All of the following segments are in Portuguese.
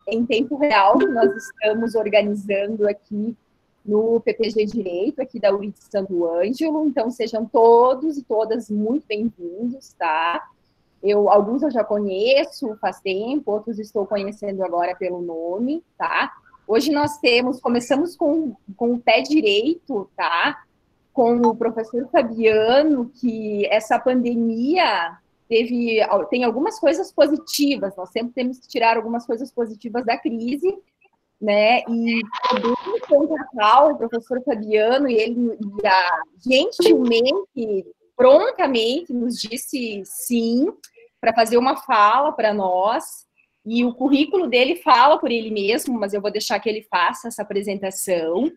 em tempo real que nós estamos organizando aqui no PPG Direito, aqui da UIT Santo Ângelo. Então, sejam todos e todas muito bem-vindos, tá? Alguns eu já conheço faz tempo, outros estou conhecendo agora pelo nome, tá? Hoje nós começamos com o pé direito, tá? Com o professor Fabiano, que essa pandemia tem algumas coisas positivas, nós sempre temos que tirar algumas coisas positivas da crise, né? E podemos contratar o professor Fabiano, e ele gentilmente, prontamente, nos disse sim, para fazer uma fala para nós, e o currículo dele fala por ele mesmo, mas eu vou deixar que ele faça essa apresentação.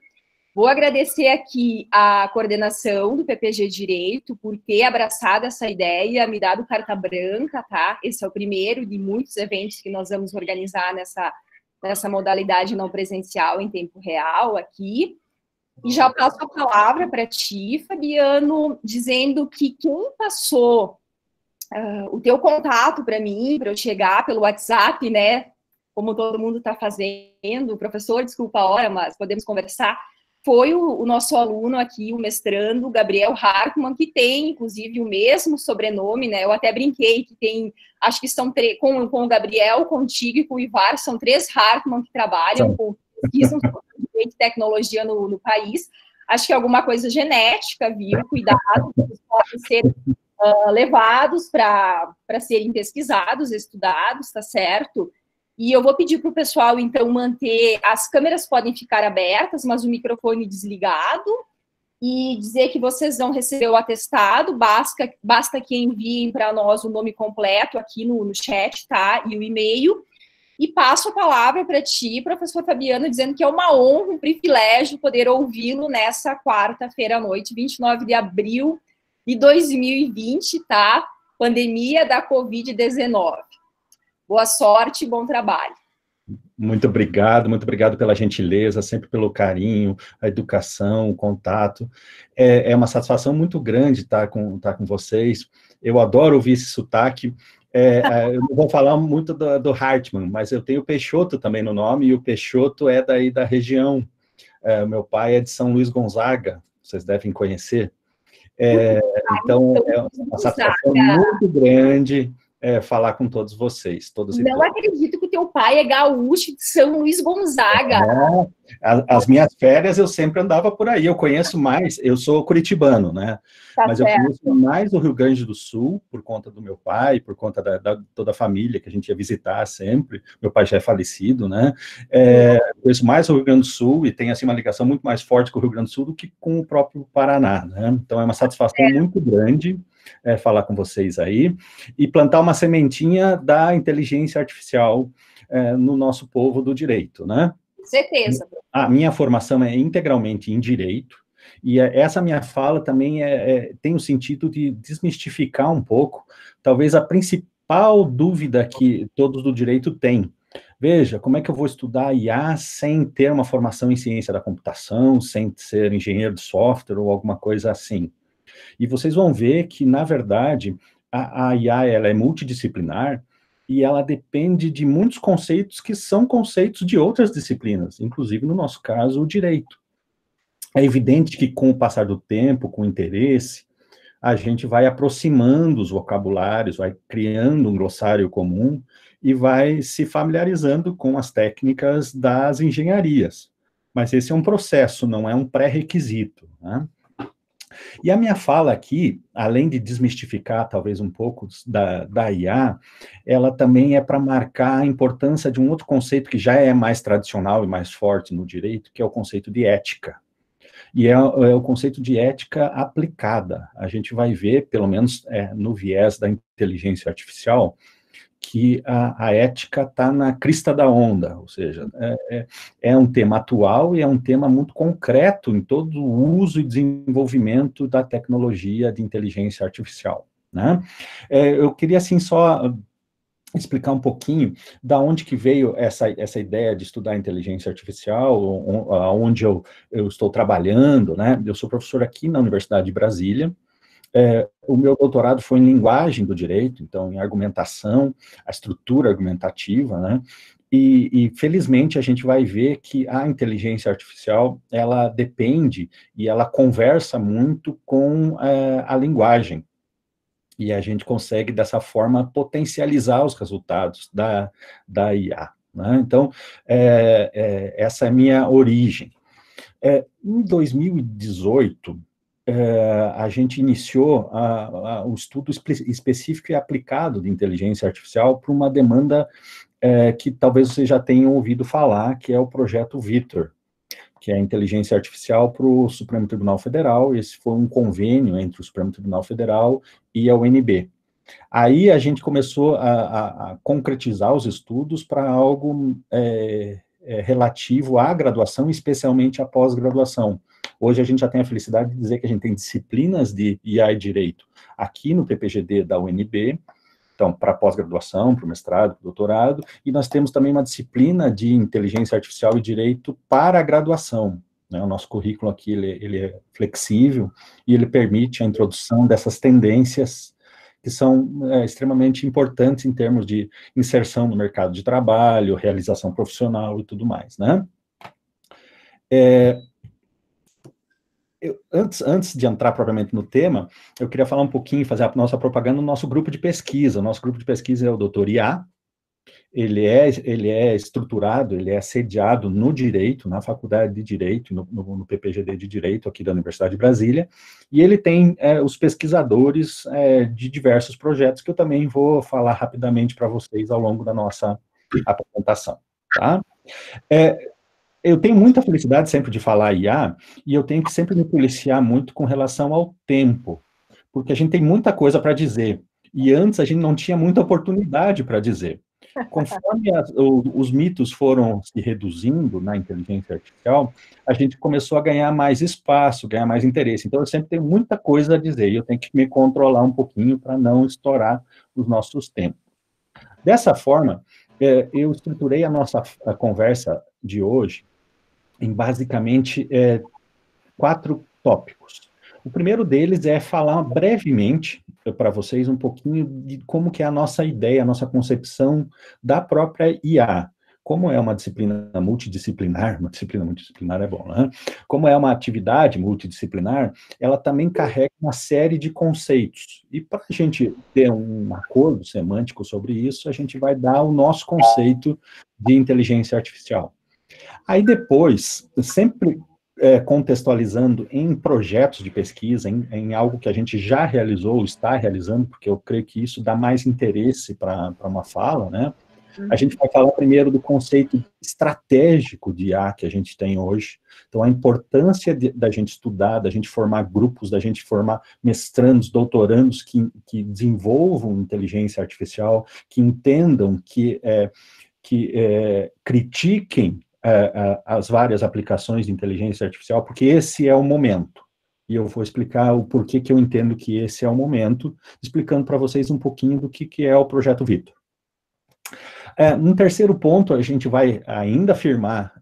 Vou agradecer aqui a coordenação do PPG Direito por ter abraçado essa ideia, me dado carta branca, tá? Esse é o primeiro de muitos eventos que nós vamos organizar nessa modalidade não presencial em tempo real aqui. E já passo a palavra para ti, Fabiano, dizendo que quem passou o teu contato para mim, para eu chegar pelo WhatsApp, né? Como todo mundo está fazendo, professor, desculpa a hora, mas podemos conversar. Foi o nosso aluno aqui, o mestrando, Gabriel Hartmann, que tem, inclusive, o mesmo sobrenome, né? Eu até brinquei que tem, acho que são com o Gabriel, contigo e com o Ivar, são 3 Hartmann que trabalham com pesquisa em tecnologia no país. Acho que é alguma coisa genética, viu? Cuidado, eles podem ser levados para serem pesquisados, estudados, tá certo? E eu vou pedir para o pessoal, então, manter... As câmeras podem ficar abertas, mas o microfone desligado. E dizer que vocês vão receber o atestado. Basta que enviem para nós o nome completo aqui no chat, tá? E o e-mail. E passo a palavra para ti, professor Fabiano, dizendo que é uma honra, um privilégio poder ouvi-lo nessa quarta-feira à noite, 29 de abril de 2020, tá? Pandemia da Covid-19. Boa sorte e bom trabalho. Muito obrigado pela gentileza, sempre pelo carinho, a educação, o contato. É uma satisfação muito grande estar com vocês. Eu adoro ouvir esse sotaque. Eu não vou falar muito do Hartmann, mas eu tenho Peixoto também no nome, e o Peixoto é daí da região. Meu pai é de São Luís Gonzaga, vocês devem conhecer. Então, é uma satisfação muito grande falar com todos vocês. Não acredito que o teu pai é gaúcho de São Luís Gonzaga. As minhas férias eu sempre andava por aí, eu conheço mais, eu sou curitibano, né? Tá, mas certo. Eu conheço mais o Rio Grande do Sul, por conta do meu pai, por conta da toda a família que a gente ia visitar sempre. Meu pai já é falecido, né? Conheço mais o Rio Grande do Sul e tenho assim, uma ligação muito mais forte com o Rio Grande do Sul do que com o próprio Paraná, né? Então é uma satisfação muito grande falar com vocês aí e plantar uma sementinha da inteligência artificial no nosso povo do direito, né? Certeza. A minha formação é integralmente em direito, e essa minha fala também tem o sentido de desmistificar um pouco, talvez a principal dúvida que todos do direito têm. Veja, como é que eu vou estudar IA sem ter uma formação em ciência da computação, sem ser engenheiro de software ou alguma coisa assim? E vocês vão ver que, na verdade, a IA ela é multidisciplinar, e ela depende de muitos conceitos que são conceitos de outras disciplinas, inclusive, no nosso caso, o direito. É evidente que, com o passar do tempo, com o interesse, a gente vai aproximando os vocabulários, vai criando um glossário comum e vai se familiarizando com as técnicas das engenharias. Mas esse é um processo, não é um pré-requisito, né? E a minha fala aqui, além de desmistificar talvez um pouco da IA, ela também é para marcar a importância de um outro conceito que já é mais tradicional e mais forte no direito, que é o conceito de ética. E é o conceito de ética aplicada. A gente vai ver, pelo menos no viés da inteligência artificial, que a ética está na crista da onda, ou seja, é um tema atual e é um tema muito concreto em todo o uso e desenvolvimento da tecnologia de inteligência artificial, né? Eu queria, assim, só explicar um pouquinho da onde que veio essa ideia de estudar inteligência artificial, onde eu estou trabalhando, né? Eu sou professor aqui na Universidade de Brasília. O meu doutorado foi em linguagem do direito, então em argumentação, a estrutura argumentativa, né? E, felizmente, a gente vai ver que a inteligência artificial, ela depende e ela conversa muito com a linguagem. E a gente consegue, dessa forma, potencializar os resultados da IA. Né? Então, essa é a minha origem. Em 2018, a gente iniciou um estudo específico e aplicado de inteligência artificial para uma demanda que talvez vocês já tenham ouvido falar, que é o projeto Vitor, que é a inteligência artificial para o Supremo Tribunal Federal. Esse foi um convênio entre o Supremo Tribunal Federal e a UNB. Aí a gente começou a concretizar os estudos para algo relativo à graduação, especialmente à pós-graduação. Hoje a gente já tem a felicidade de dizer que a gente tem disciplinas de IA e Direito aqui no PPGD da UNB, então, para pós-graduação, para o mestrado, para o doutorado, e nós temos também uma disciplina de inteligência artificial e direito para a graduação. Né? O nosso currículo aqui, ele é flexível, e ele permite a introdução dessas tendências que são extremamente importantes em termos de inserção no mercado de trabalho, realização profissional e tudo mais, né? Antes de entrar propriamente no tema, eu queria falar um pouquinho, fazer a nossa propaganda no nosso grupo de pesquisa. O nosso grupo de pesquisa é o Doutor IA. Ele é estruturado, ele é sediado no Direito, na Faculdade de Direito, no PPGD de Direito, aqui da Universidade de Brasília, e ele tem os pesquisadores de diversos projetos, que eu também vou falar rapidamente para vocês ao longo da nossa apresentação, tá? Eu tenho muita felicidade sempre de falar IA, e eu tenho que sempre me policiar muito com relação ao tempo, porque a gente tem muita coisa para dizer, e antes a gente não tinha muita oportunidade para dizer. Conforme os mitos foram se reduzindo na inteligência artificial, a gente começou a ganhar mais espaço, ganhar mais interesse. Então, eu sempre tenho muita coisa a dizer, e eu tenho que me controlar um pouquinho para não estourar os nossos tempos. Dessa forma, eu estruturei a nossa conversa de hoje em basicamente 4 tópicos. O primeiro deles é falar brevemente para vocês um pouquinho de como que é a nossa ideia, a nossa concepção da própria IA. Como é uma disciplina multidisciplinar é bom, né? Como é uma atividade multidisciplinar, ela também carrega uma série de conceitos. E para a gente ter um acordo semântico sobre isso, a gente vai dar o nosso conceito de inteligência artificial. Aí depois, sempre contextualizando em projetos de pesquisa, em algo que a gente já realizou, está realizando, porque eu creio que isso dá mais interesse para uma fala, né? A gente vai falar primeiro do conceito estratégico de IA que a gente tem hoje. Então, a importância da gente estudar, da gente formar grupos, da gente formar mestrandos, doutorandos que desenvolvam inteligência artificial, que entendam, que critiquem as várias aplicações de inteligência artificial, porque esse é o momento. E eu vou explicar o porquê que eu entendo que esse é o momento, explicando para vocês um pouquinho do que é o Projeto Vitor. No terceiro ponto, a gente vai ainda afirmar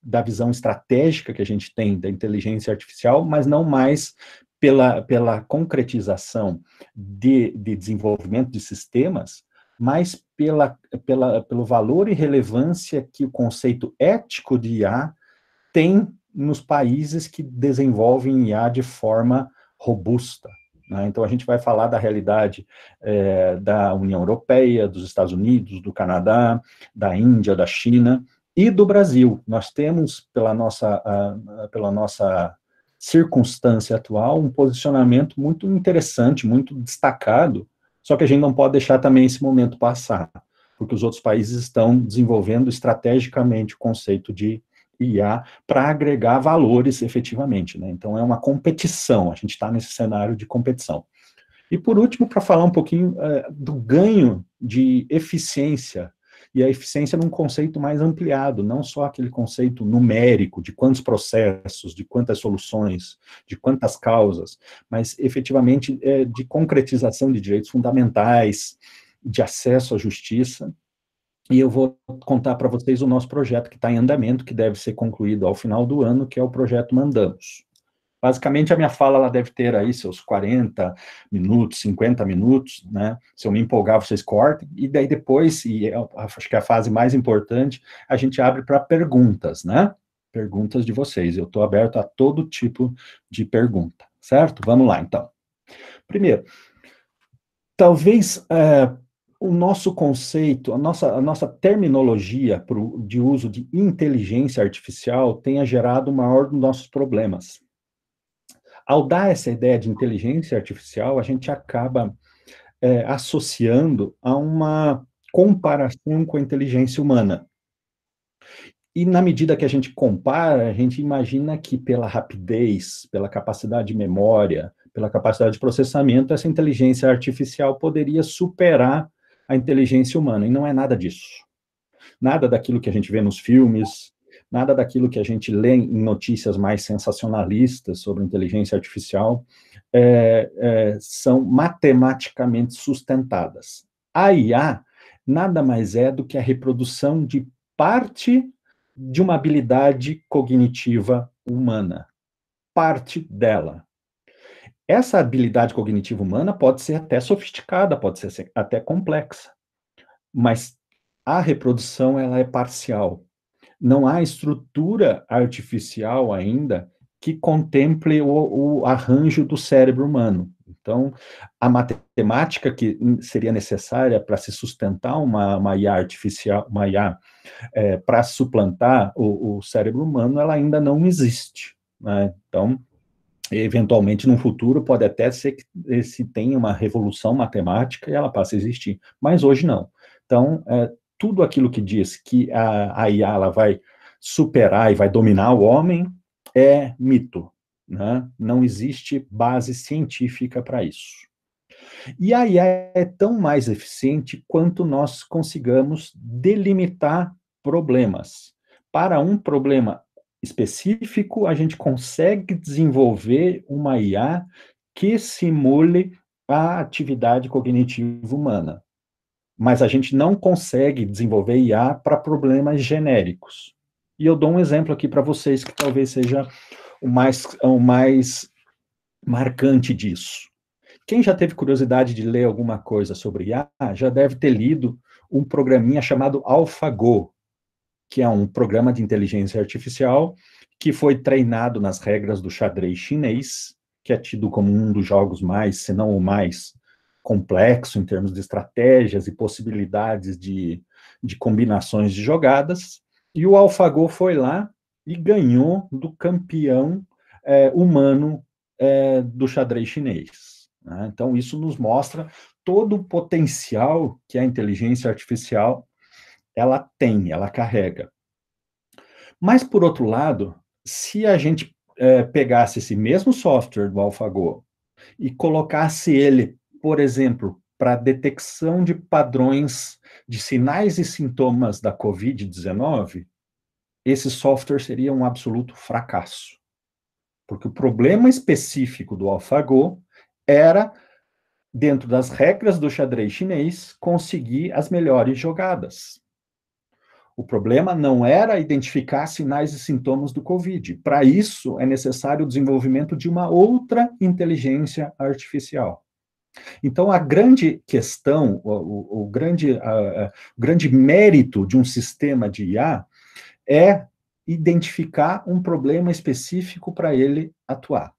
da visão estratégica que a gente tem da inteligência artificial, mas não mais pela concretização de desenvolvimento de sistemas, mas pelo valor e relevância que o conceito ético de IA tem nos países que desenvolvem IA de forma robusta. Né? Então, a gente vai falar da realidade da União Europeia, dos Estados Unidos, do Canadá, da Índia, da China e do Brasil. Nós temos, pela nossa circunstância atual, um posicionamento muito interessante, muito destacado, só que a gente não pode deixar também esse momento passar, porque os outros países estão desenvolvendo estrategicamente o conceito de IA para agregar valores efetivamente, né? Então é uma competição, a gente está nesse cenário de competição. E por último, para falar um pouquinho do ganho de eficiência, e a eficiência num conceito mais ampliado, não só aquele conceito numérico de quantos processos, de quantas soluções, de quantas causas, mas efetivamente de concretização de direitos fundamentais, de acesso à justiça. E eu vou contar para vocês o nosso projeto que está em andamento, que deve ser concluído ao final do ano, que é o projeto Mandamos. Basicamente, a minha fala ela deve ter aí seus 40 minutos, 50 minutos, né? Se eu me empolgar, vocês cortem, e daí depois, e eu acho que é a fase mais importante, a gente abre para perguntas, né? Perguntas de vocês. Eu estou aberto a todo tipo de pergunta, certo? Vamos lá, então. Primeiro, talvez o nosso conceito, a nossa terminologia de uso de inteligência artificial tenha gerado o maior dos nossos problemas. Ao dar essa ideia de inteligência artificial, a gente acaba associando a uma comparação com a inteligência humana. E na medida que a gente compara, a gente imagina que pela rapidez, pela capacidade de memória, pela capacidade de processamento, essa inteligência artificial poderia superar a inteligência humana, e não é nada disso. Nada daquilo que a gente vê nos filmes, nada daquilo que a gente lê em notícias mais sensacionalistas sobre inteligência artificial, são matematicamente sustentadas. A IA nada mais é do que a reprodução de parte de uma habilidade cognitiva humana. Parte dela. Essa habilidade cognitiva humana pode ser até sofisticada, pode ser até complexa, mas a reprodução ela é parcial. Não há estrutura artificial ainda que contemple o arranjo do cérebro humano. Então, a matemática que seria necessária para se sustentar uma IA artificial, uma IA para suplantar o cérebro humano, ela ainda não existe, né? Então, eventualmente, no futuro, pode até ser que se tenha uma revolução matemática e ela passe a existir, mas hoje não. Então, tudo aquilo que diz que a IA ela vai superar e vai dominar o homem é mito, né? Não existe base científica para isso. E a IA é tão mais eficiente quanto nós consigamos delimitar problemas. Para um problema específico, a gente consegue desenvolver uma IA que simule a atividade cognitiva humana. Mas a gente não consegue desenvolver IA para problemas genéricos. E eu dou um exemplo aqui para vocês que talvez seja o mais marcante disso. Quem já teve curiosidade de ler alguma coisa sobre IA, já deve ter lido um programinha chamado AlphaGo, que é um programa de inteligência artificial que foi treinado nas regras do xadrez chinês, que é tido como um dos jogos mais, se não o mais complexo em termos de estratégias e possibilidades de combinações de jogadas, e o AlphaGo foi lá e ganhou do campeão humano do xadrez chinês. Né? Então, isso nos mostra todo o potencial que a inteligência artificial ela tem, ela carrega. Mas, por outro lado, se a gente pegasse esse mesmo software do AlphaGo e colocasse ele, por exemplo, para detecção de padrões de sinais e sintomas da Covid-19, esse software seria um absoluto fracasso. Porque o problema específico do AlphaGo era, dentro das regras do xadrez chinês, conseguir as melhores jogadas. O problema não era identificar sinais e sintomas do Covid. Para isso, é necessário o desenvolvimento de uma outra inteligência artificial. Então, a grande questão, o grande mérito de um sistema de IA é identificar um problema específico para ele atuar.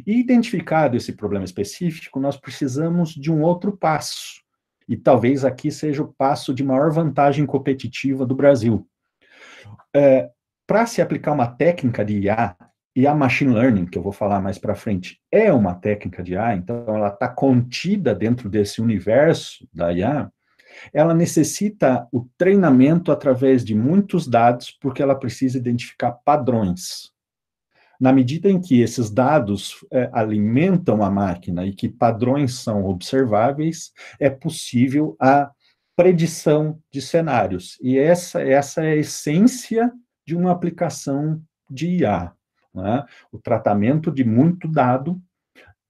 E identificado esse problema específico, nós precisamos de um outro passo. E talvez aqui seja o passo de maior vantagem competitiva do Brasil. Para se aplicar uma técnica de IA, e a machine learning, que eu vou falar mais para frente, é uma técnica de IA, então ela está contida dentro desse universo da IA, ela necessita o treinamento através de muitos dados, porque ela precisa identificar padrões. Na medida em que esses dados alimentam a máquina e que padrões são observáveis, é possível a predição de cenários. E essa é a essência de uma aplicação de IA. Né? O tratamento de muito dado,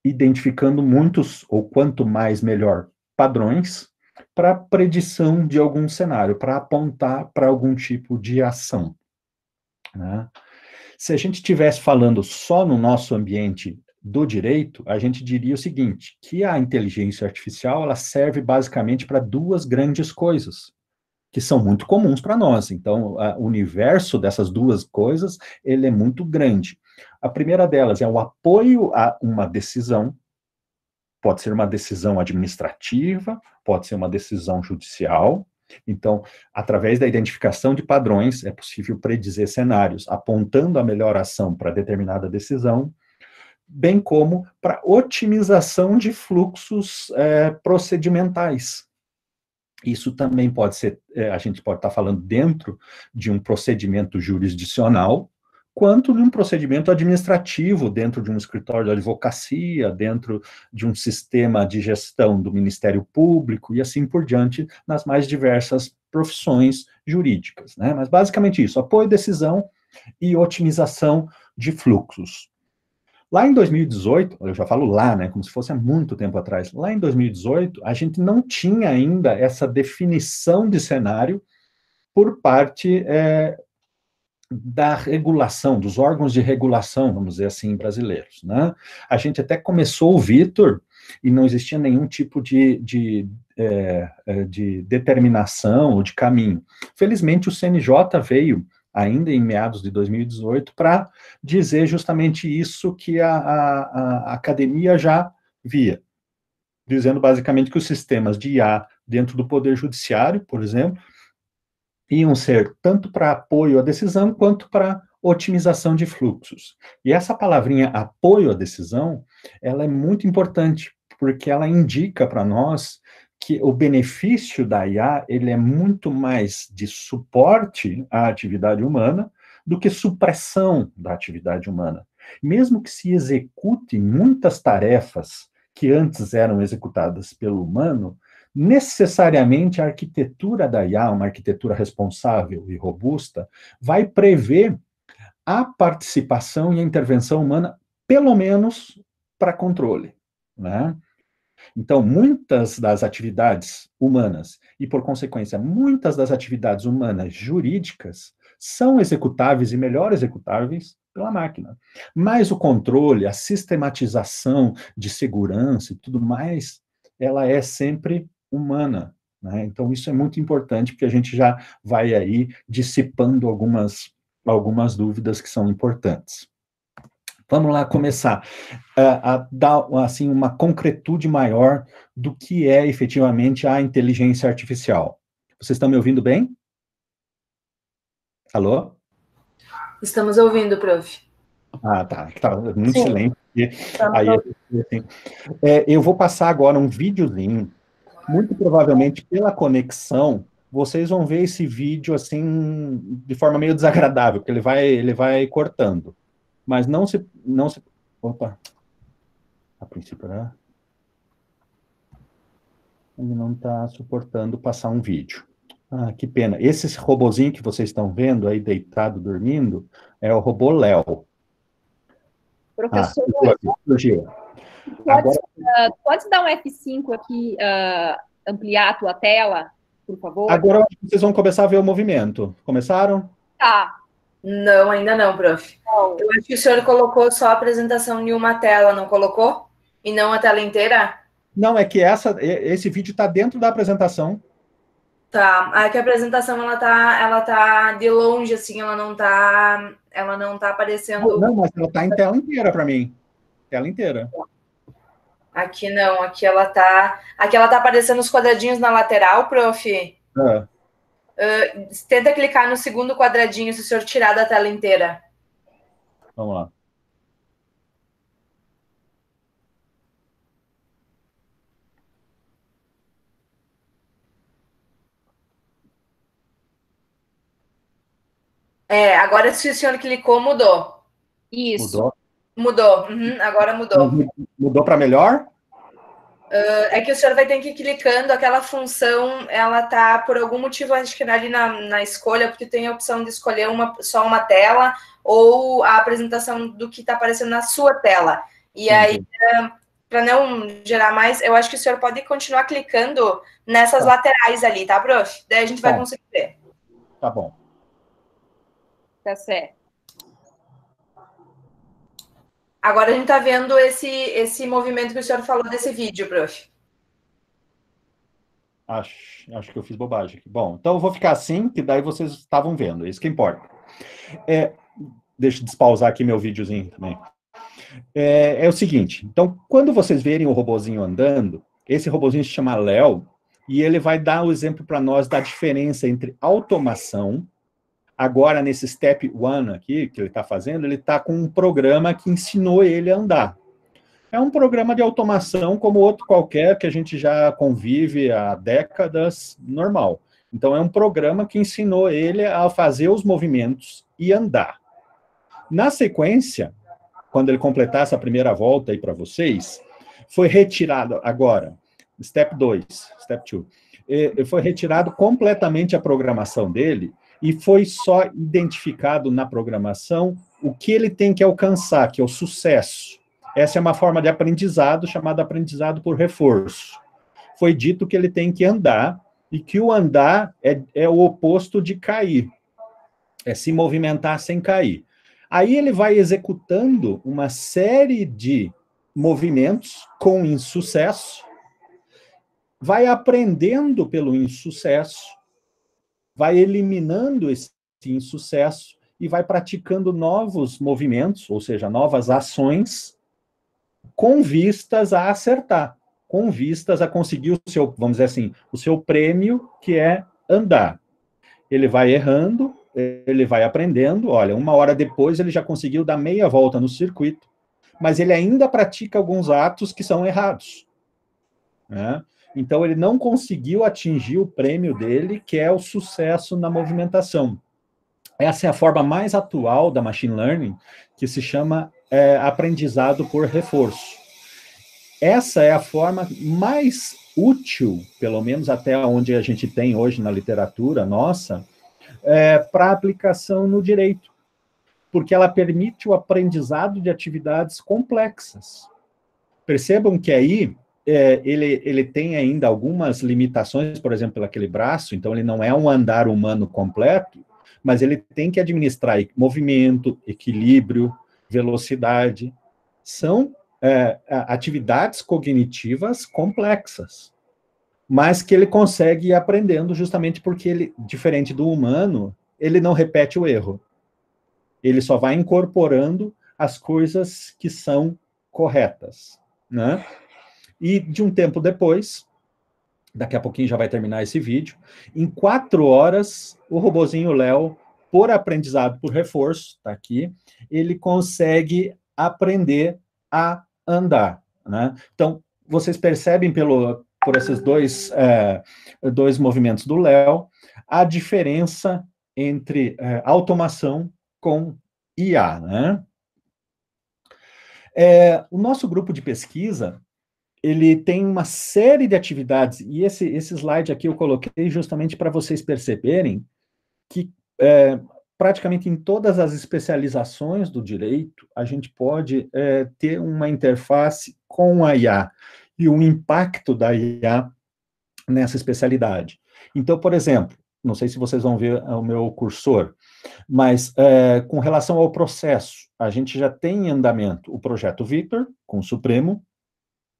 identificando muitos, ou quanto mais melhor, padrões, para predição de algum cenário, para apontar para algum tipo de ação. Né? Se a gente estivesse falando só no nosso ambiente do direito, a gente diria o seguinte, que a inteligência artificial, ela serve basicamente para duas grandes coisas, que são muito comuns para nós. Então, o universo dessas duas coisas, ele é muito grande. A primeira delas é o apoio a uma decisão, pode ser uma decisão administrativa, pode ser uma decisão judicial. Então, através da identificação de padrões, é possível predizer cenários, apontando a melhor ação para determinada decisão, bem como para otimização de fluxos procedimentais. Isso também pode ser, a gente pode estar falando dentro de um procedimento jurisdicional, quanto num procedimento administrativo, dentro de um escritório de advocacia, dentro de um sistema de gestão do Ministério Público, e assim por diante, nas mais diversas profissões jurídicas, né? Mas basicamente isso, apoio, decisão e otimização de fluxos. Lá em 2018, eu já falo lá, né, como se fosse há muito tempo atrás, lá em 2018, a gente não tinha ainda essa definição de cenário por parte da regulação, dos órgãos de regulação, vamos dizer assim, brasileiros, né? A gente até começou o Vitor e não existia nenhum tipo de determinação ou de caminho. Felizmente, o CNJ veio ainda em meados de 2018, para dizer justamente isso que a academia já via, dizendo basicamente que os sistemas de IA dentro do Poder Judiciário, por exemplo, iam ser tanto para apoio à decisão, quanto para otimização de fluxos. E essa palavrinha apoio à decisão, ela é muito importante, porque ela indica para nós que o benefício da IA, ele é muito mais de suporte à atividade humana do que supressão da atividade humana. Mesmo que se execute muitas tarefas que antes eram executadas pelo humano, necessariamente a arquitetura da IA, uma arquitetura responsável e robusta, vai prever a participação e a intervenção humana, pelo menos para controle, né? Então, muitas das atividades humanas, e por consequência, muitas das atividades humanas jurídicas, são executáveis e melhor executáveis pela máquina. Mas o controle, a sistematização de segurança e tudo mais, ela é sempre humana, né? Então, isso é muito importante, porque a gente já vai aí dissipando algumas dúvidas que são importantes. Vamos lá começar a dar assim, uma concretude maior do que é efetivamente a inteligência artificial. Vocês estão me ouvindo bem? Alô? Estamos ouvindo, prof. Ah, tá. Tá muito silêncio. Aí, assim, eu vou passar agora um videozinho. Muito provavelmente, pela conexão, vocês vão ver esse vídeo assim de forma meio desagradável, porque ele vai cortando. Mas não se... Opa. A princípio, né? Ele não está suportando passar um vídeo. Ah, que pena. Esse robozinho que vocês estão vendo aí, deitado, dormindo, é o robô Léo. Professor, surgiu. Pode dar um F5 aqui, ampliar a tua tela, por favor? Agora vocês vão começar a ver o movimento. Começaram? Tá. Não, ainda não, prof. Não. Eu acho que o senhor colocou só a apresentação em uma tela, não colocou? E não a tela inteira? Não, é que esse vídeo está dentro da apresentação. Tá, é que a apresentação ela tá de longe, assim, ela não tá aparecendo. Não, mas ela tá em tela inteira para mim. Tela inteira. Aqui não, aqui ela tá aparecendo os quadradinhos na lateral, prof. Tenta clicar no segundo quadradinho se o senhor tirar da tela inteira. Vamos lá. Agora se o senhor clicou, mudou. Isso. Mudou. Agora mudou. Mudou para melhor? É que o senhor vai ter que ir clicando, aquela função, ela tá, por algum motivo, acho que ali na escolha, porque tem a opção de escolher só uma tela, ou a apresentação do que está aparecendo na sua tela. E aí, para não gerar mais, eu acho que o senhor pode continuar clicando nessas laterais ali, tá, prof? Daí a gente vai conseguir ver. Tá bom. Tá certo. Agora a gente está vendo esse movimento que o senhor falou desse vídeo, prof. Acho que eu fiz bobagem aqui. Bom, então eu vou ficar assim, que daí vocês estavam vendo, é isso que importa. Deixa eu despausar aqui meu videozinho também. É o seguinte, então, quando vocês verem o robozinho andando, esse robozinho se chama Léo, e ele vai dar o exemplo para nós da diferença entre automação. Agora, nesse Step 1 aqui, que ele está fazendo, ele está com um programa que ensinou ele a andar. É um programa de automação como outro qualquer, que a gente já convive há décadas, normal. Então, é um programa que ensinou ele a fazer os movimentos e andar. Na sequência, quando ele completar essa primeira volta aí para vocês, foi retirado agora, Step 2, foi retirado completamente a programação dele e foi só identificado na programação o que ele tem que alcançar, que é o sucesso. Essa é uma forma de aprendizado chamada aprendizado por reforço. Foi dito que ele tem que andar e que o andar é o oposto de cair. É se movimentar sem cair. Aí ele vai executando uma série de movimentos com insucesso, vai aprendendo pelo insucesso, vai eliminando esse insucesso e vai praticando novos movimentos, ou seja, novas ações, com vistas a acertar, com vistas a conseguir o seu, vamos dizer assim, o seu prêmio, que é andar. Ele vai errando, ele vai aprendendo, olha, 1 hora depois ele já conseguiu dar meia volta no circuito, mas ele ainda pratica alguns atos que são errados, né? Então ele não conseguiu atingir o prêmio dele, que é o sucesso na movimentação. Essa é a forma mais atual da machine learning, que se chama aprendizado por reforço. Essa é a forma mais útil, pelo menos até onde a gente tem hoje na literatura nossa, para aplicação no direito, porque ela permite o aprendizado de atividades complexas. Percebam que aí ele tem ainda algumas limitações, por exemplo, aquele braço, então ele não é um andar humano completo, mas ele tem que administrar movimento, equilíbrio, velocidade. São atividades cognitivas complexas, mas que ele consegue ir aprendendo justamente porque ele, diferente do humano, ele não repete o erro. Ele só vai incorporando as coisas que são corretas, né? E de um tempo depois, daqui a pouquinho já vai terminar esse vídeo, em 4 horas, o robozinho Léo, por aprendizado por reforço, tá aqui, ele consegue aprender a andar, né? Então, vocês percebem por esses dois movimentos do Léo, a diferença entre automação com IA, né? O nosso grupo de pesquisa, ele tem uma série de atividades, e esse slide aqui eu coloquei justamente para vocês perceberem que praticamente em todas as especializações do direito, a gente pode ter uma interface com a IA, e o impacto da IA nessa especialidade. Então, por exemplo, não sei se vocês vão ver o meu cursor, mas com relação ao processo, a gente já tem em andamento o projeto Victor, com o Supremo,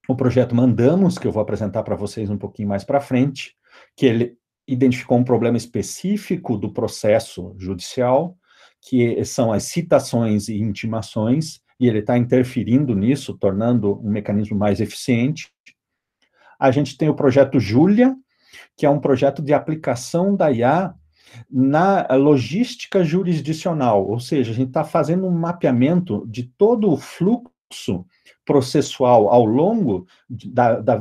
o projeto Mandamos, que eu vou apresentar para vocês um pouquinho mais para frente, que ele identificou um problema específico do processo judicial, que são as citações e intimações, e ele está interferindo nisso, tornando um mecanismo mais eficiente. A gente tem o projeto Júlia, que é um projeto de aplicação da IA na logística jurisdicional, ou seja, a gente está fazendo um mapeamento de todo o fluxo processual ao longo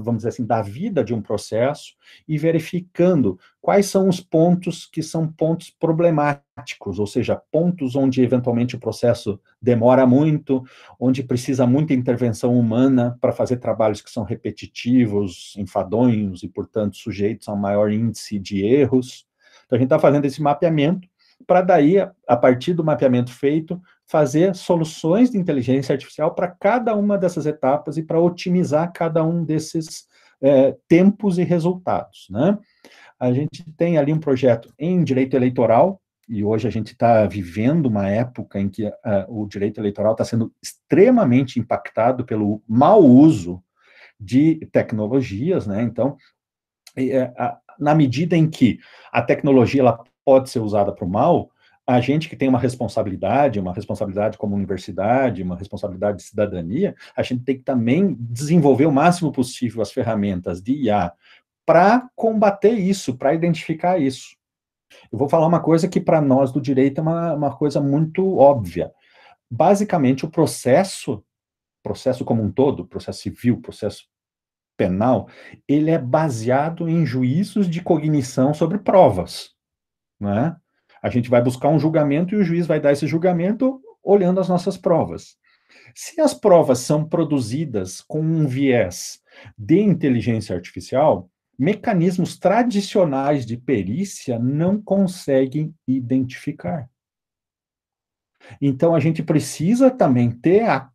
vamos dizer assim, da vida de um processo e verificando quais são os pontos que são pontos problemáticos, ou seja, pontos onde eventualmente o processo demora muito, onde precisa muita intervenção humana para fazer trabalhos que são repetitivos, enfadonhos e, portanto, sujeitos a um maior índice de erros. Então, a gente está fazendo esse mapeamento para daí, a partir do mapeamento feito, fazer soluções de inteligência artificial para cada uma dessas etapas e para otimizar cada um desses tempos e resultados, né? A gente tem ali um projeto em direito eleitoral, e hoje a gente está vivendo uma época em que o direito eleitoral está sendo extremamente impactado pelo mau uso de tecnologias, né? Então, na medida em que a tecnologia ela pode ser usada para o mal, a gente que tem uma responsabilidade como universidade, uma responsabilidade de cidadania, a gente tem que também desenvolver o máximo possível as ferramentas de IA para combater isso, para identificar isso. Eu vou falar uma coisa que para nós do direito é uma coisa muito óbvia. Basicamente, o processo como um todo, processo civil, processo penal, ele é baseado em juízos de cognição sobre provas, né? A gente vai buscar um julgamento e o juiz vai dar esse julgamento olhando as nossas provas. Se as provas são produzidas com um viés de inteligência artificial, mecanismos tradicionais de perícia não conseguem identificar. Então, a gente precisa também ter a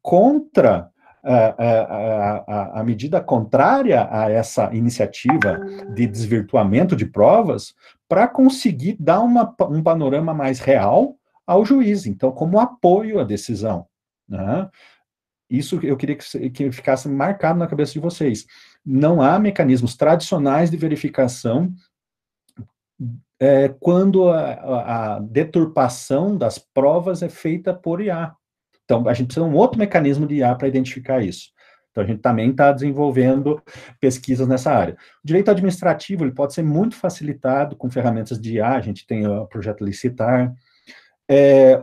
medida contrária a essa iniciativa de desvirtuamento de provas para conseguir dar um panorama mais real ao juiz, então, como apoio à decisão, né? Isso eu queria que ficasse marcado na cabeça de vocês. Não há mecanismos tradicionais de verificação quando a deturpação das provas é feita por IA. Então, a gente precisa de um outro mecanismo de IA para identificar isso. Então, a gente também está desenvolvendo pesquisas nessa área. O direito administrativo ele pode ser muito facilitado com ferramentas de IA, a gente tem o projeto Licitar,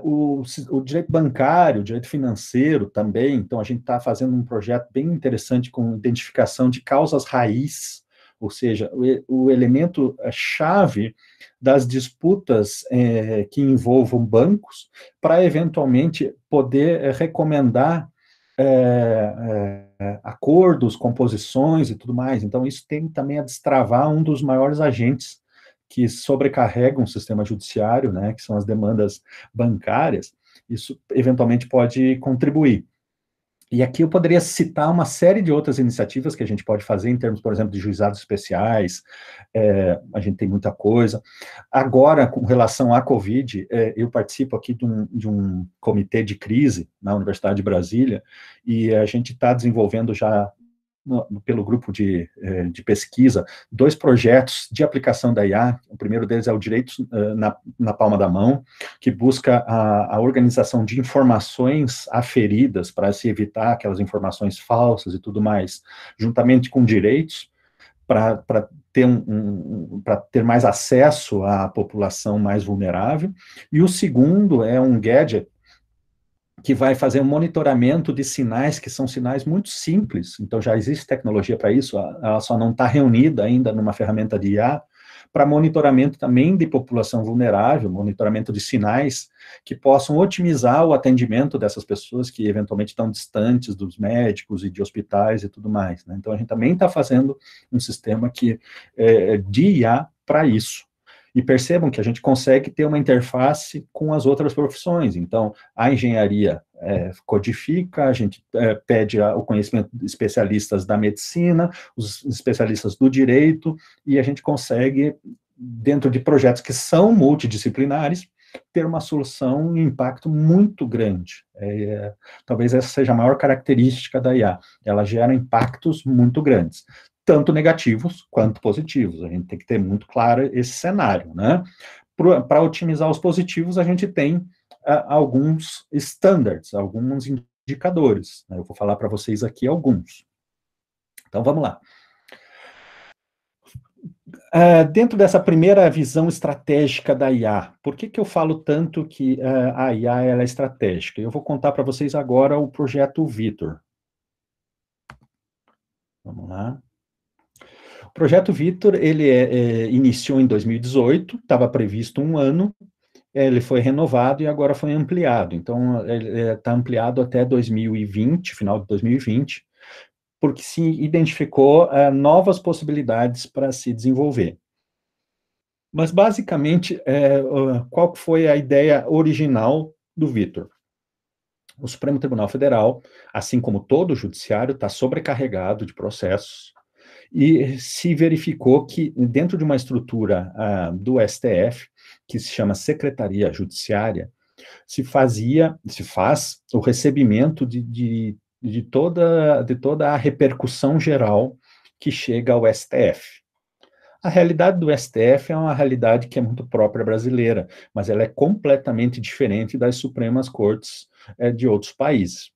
o direito bancário, o direito financeiro também, então a gente está fazendo um projeto bem interessante com identificação de causas raiz, ou seja, o elemento chave das disputas que envolvam bancos, para eventualmente poder recomendar acordos, composições e tudo mais. Então isso tem também a destravar um dos maiores agentes que sobrecarregam o sistema judiciário, né, que são as demandas bancárias. Isso eventualmente pode contribuir. E aqui eu poderia citar uma série de outras iniciativas que a gente pode fazer em termos, por exemplo, de juizados especiais, a gente tem muita coisa. Agora, com relação à Covid, eu participo aqui de um comitê de crise na Universidade de Brasília, e a gente está desenvolvendo já, pelo grupo de pesquisa, 2 projetos de aplicação da IA. O primeiro deles é o Direito na Palma da Mão, que busca a organização de informações aferidas para se evitar aquelas informações falsas e tudo mais, juntamente com direitos, para ter mais acesso à população mais vulnerável. E o segundo é um gadget que vai fazer um monitoramento de sinais, que são sinais muito simples, então já existe tecnologia para isso, ela só não está reunida ainda numa ferramenta de IA, para monitoramento também de população vulnerável, monitoramento de sinais, que possam otimizar o atendimento dessas pessoas que eventualmente estão distantes dos médicos e de hospitais e tudo mais, né? Então a gente também está fazendo um sistema de IA para isso. E percebam que a gente consegue ter uma interface com as outras profissões. Então, a engenharia codifica, a gente pede o conhecimento de especialistas da medicina, os especialistas do direito, e a gente consegue, dentro de projetos que são multidisciplinares, ter uma solução, um impacto muito grande. Talvez essa seja a maior característica da IA. Ela gera impactos muito grandes, tanto negativos quanto positivos. A gente tem que ter muito claro esse cenário, né? Para otimizar os positivos, a gente tem alguns standards, alguns indicadores, né? Eu vou falar para vocês aqui alguns. Então, vamos lá. Dentro dessa primeira visão estratégica da IA, por que eu falo tanto que a IA ela é estratégica? Eu vou contar para vocês agora o projeto Vitor. Vamos lá. O projeto Vitor, ele iniciou em 2018, estava previsto 1 ano, ele foi renovado e agora foi ampliado. Então, ele está ampliado até 2020, final de 2020, porque se identificou novas possibilidades para se desenvolver. Mas, basicamente, qual foi a ideia original do Vitor? O Supremo Tribunal Federal, assim como todo o judiciário, está sobrecarregado de processos, E se verificou que dentro de uma estrutura do STF, que se chama Secretaria Judiciária, se faz o recebimento de toda a repercussão geral que chega ao STF. A realidade do STF é uma realidade que é muito própria brasileira, mas ela é completamente diferente das Supremas Cortes de outros países.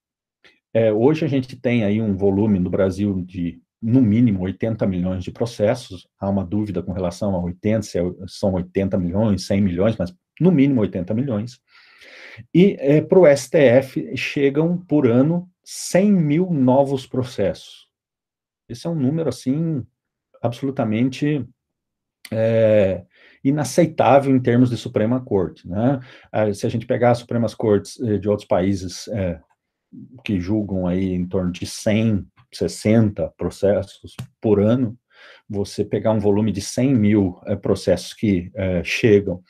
Hoje a gente tem aí um volume no Brasil de, no mínimo, 80 milhões de processos. Há uma dúvida com relação a 80, se são 80 milhões, 100 milhões, mas no mínimo 80 milhões. E para o STF chegam por ano 100 mil novos processos. Esse é um número, assim, absolutamente inaceitável em termos de Suprema Corte, né? Se a gente pegar as Supremas Cortes de outros países que julgam aí em torno de 100, 60 processos por ano, você pegar um volume de 100 mil processos que chegam,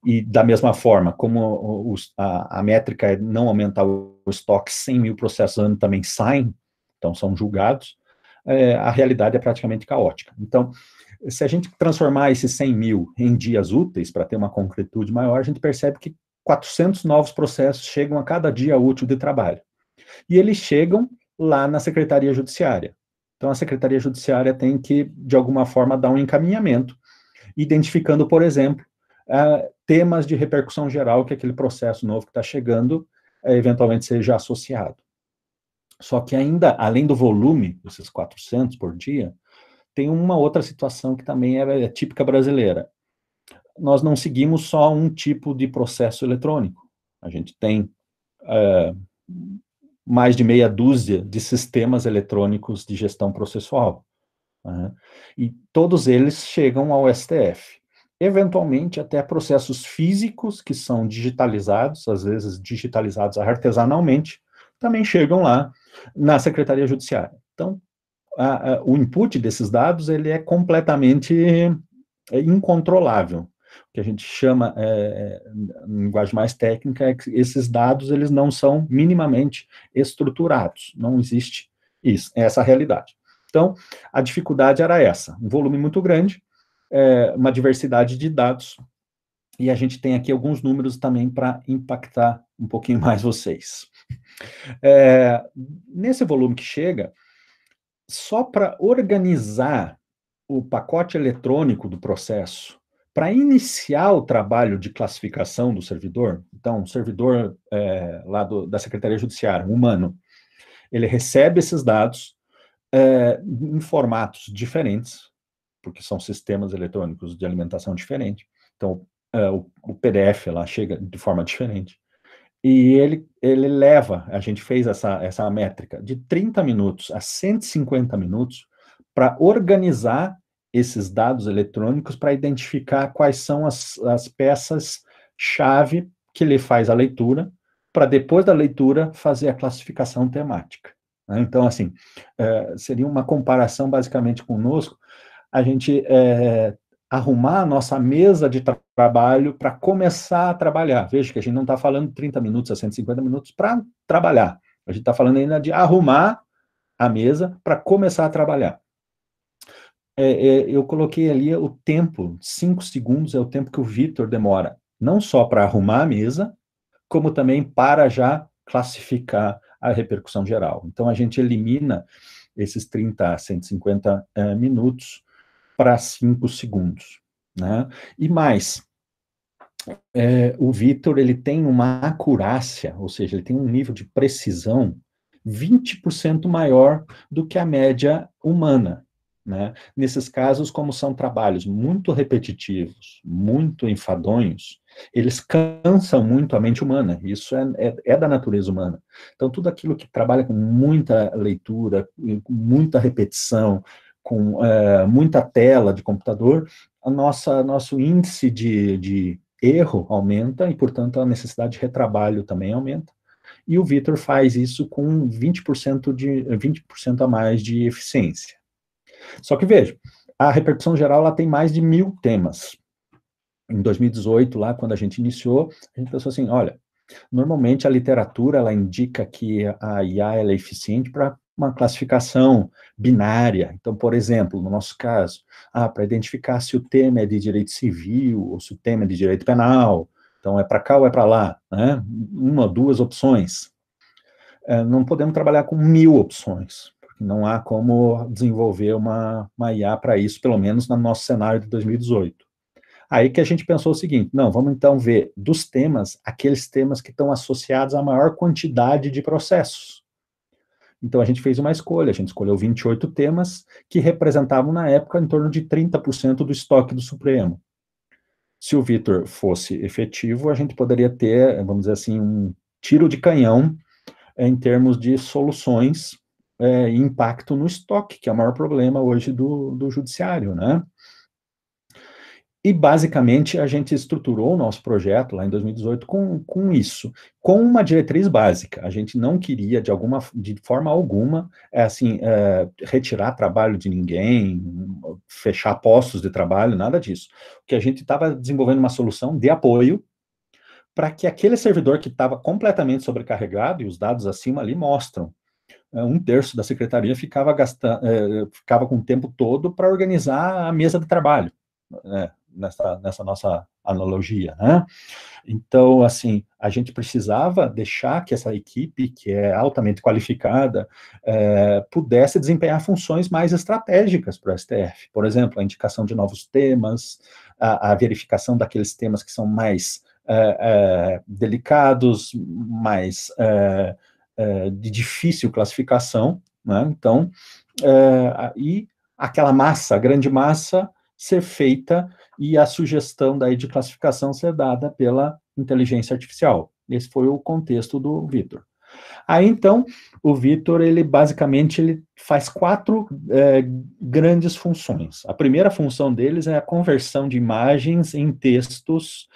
e da mesma forma, como a métrica é não aumentar o estoque, 100 mil processos ano também saem, então são julgados, a realidade é praticamente caótica. Então, se a gente transformar esses 100 mil em dias úteis, para ter uma concretude maior, a gente percebe que 400 novos processos chegam a cada dia útil de trabalho. E eles chegam lá na Secretaria Judiciária. Então, a Secretaria Judiciária tem que, de alguma forma, dar um encaminhamento, identificando, por exemplo, temas de repercussão geral que aquele processo novo que está chegando, eventualmente, seja associado. Só que ainda, além do volume, esses 400 por dia, tem uma outra situação que também é típica brasileira. Nós não seguimos só um tipo de processo eletrônico. A gente tem mais de meia dúzia de sistemas eletrônicos de gestão processual. Né? E todos eles chegam ao STF. Eventualmente, até processos físicos que são digitalizados, às vezes digitalizados artesanalmente, também chegam lá na Secretaria Judiciária. Então, o input desses dados ele é completamente incontrolável. O que a gente chama, em linguagem mais técnica, é que esses dados eles não são minimamente estruturados. Não existe isso, essa realidade. Então, a dificuldade era essa, um volume muito grande, uma diversidade de dados, e a gente tem aqui alguns números também para impactar um pouquinho mais vocês. Nesse volume que chega, só para organizar o pacote eletrônico do processo, para iniciar o trabalho de classificação do servidor, então, o servidor lá da Secretaria Judiciária, humano, ele recebe esses dados em formatos diferentes, porque são sistemas eletrônicos de alimentação diferente, então, o PDF lá chega de forma diferente, e ele leva, a gente fez essa métrica, de 30 minutos a 150 minutos para organizar esses dados eletrônicos para identificar quais são as peças-chave que ele faz a leitura, para depois da leitura fazer a classificação temática. Né? Então, assim, seria uma comparação basicamente conosco, a gente arrumar a nossa mesa de trabalho para começar a trabalhar. Veja que a gente não está falando 30 minutos a 150 minutos para trabalhar. A gente está falando ainda de arrumar a mesa para começar a trabalhar. Eu coloquei ali o tempo, 5 segundos é o tempo que o Vitor demora, não só para arrumar a mesa, como também para já classificar a repercussão geral. Então, a gente elimina esses 30 a 150 minutos para 5 segundos. Né? E mais, o Vitor ele tem uma acurácia, ou seja, ele tem um nível de precisão 20% maior do que a média humana. Né? Nesses casos, como são trabalhos muito repetitivos, muito enfadonhos, eles cansam muito a mente humana, isso é da natureza humana. Então, tudo aquilo que trabalha com muita leitura, com muita repetição, com muita tela de computador, nosso índice de erro aumenta e, portanto, a necessidade de retrabalho também aumenta. E o Vitor faz isso com 20% a mais de eficiência. Só que, veja, a repercussão geral ela tem mais de 1000 temas. Em 2018, lá, quando a gente iniciou, a gente pensou assim, olha, normalmente a literatura ela indica que a IA ela é eficiente para uma classificação binária. Então, por exemplo, no nosso caso, para identificar se o tema é de direito civil ou se o tema é de direito penal, então é para cá ou é para lá, né? Uma, duas opções. Não podemos trabalhar com 1000 opções, porque não há como desenvolver uma IA para isso, pelo menos no nosso cenário de 2018. Aí que a gente pensou o seguinte, não, vamos então ver dos temas, aqueles temas que estão associados à maior quantidade de processos. Então a gente fez uma escolha, a gente escolheu 28 temas que representavam na época em torno de 30% do estoque do Supremo. Se o Vitor fosse efetivo, a gente poderia ter, vamos dizer assim, um tiro de canhão em termos de soluções e impacto no estoque, que é o maior problema hoje do judiciário, né? E, basicamente, a gente estruturou o nosso projeto, lá em 2018, com isso, com uma diretriz básica. A gente não queria, de forma alguma, retirar trabalho de ninguém, fechar postos de trabalho, nada disso. Porque a gente estava desenvolvendo uma solução de apoio para que aquele servidor que estava completamente sobrecarregado, e os dados acima ali mostram, 1/3 da secretaria ficava com o tempo todo para organizar a mesa de trabalho, nessa nossa analogia, né? Então, assim, a gente precisava deixar que essa equipe, que é altamente qualificada, pudesse desempenhar funções mais estratégicas para o STF. Por exemplo, a indicação de novos temas, a verificação daqueles temas que são mais delicados, mais de difícil classificação, né? Então, e aquela massa, a grande massa, ser feita e a sugestão daí de classificação ser dada pela inteligência artificial. Esse foi o contexto do Vitor. Aí, então, o Vitor, ele basicamente faz 4 grandes funções. A primeira função deles é a conversão de imagens em textos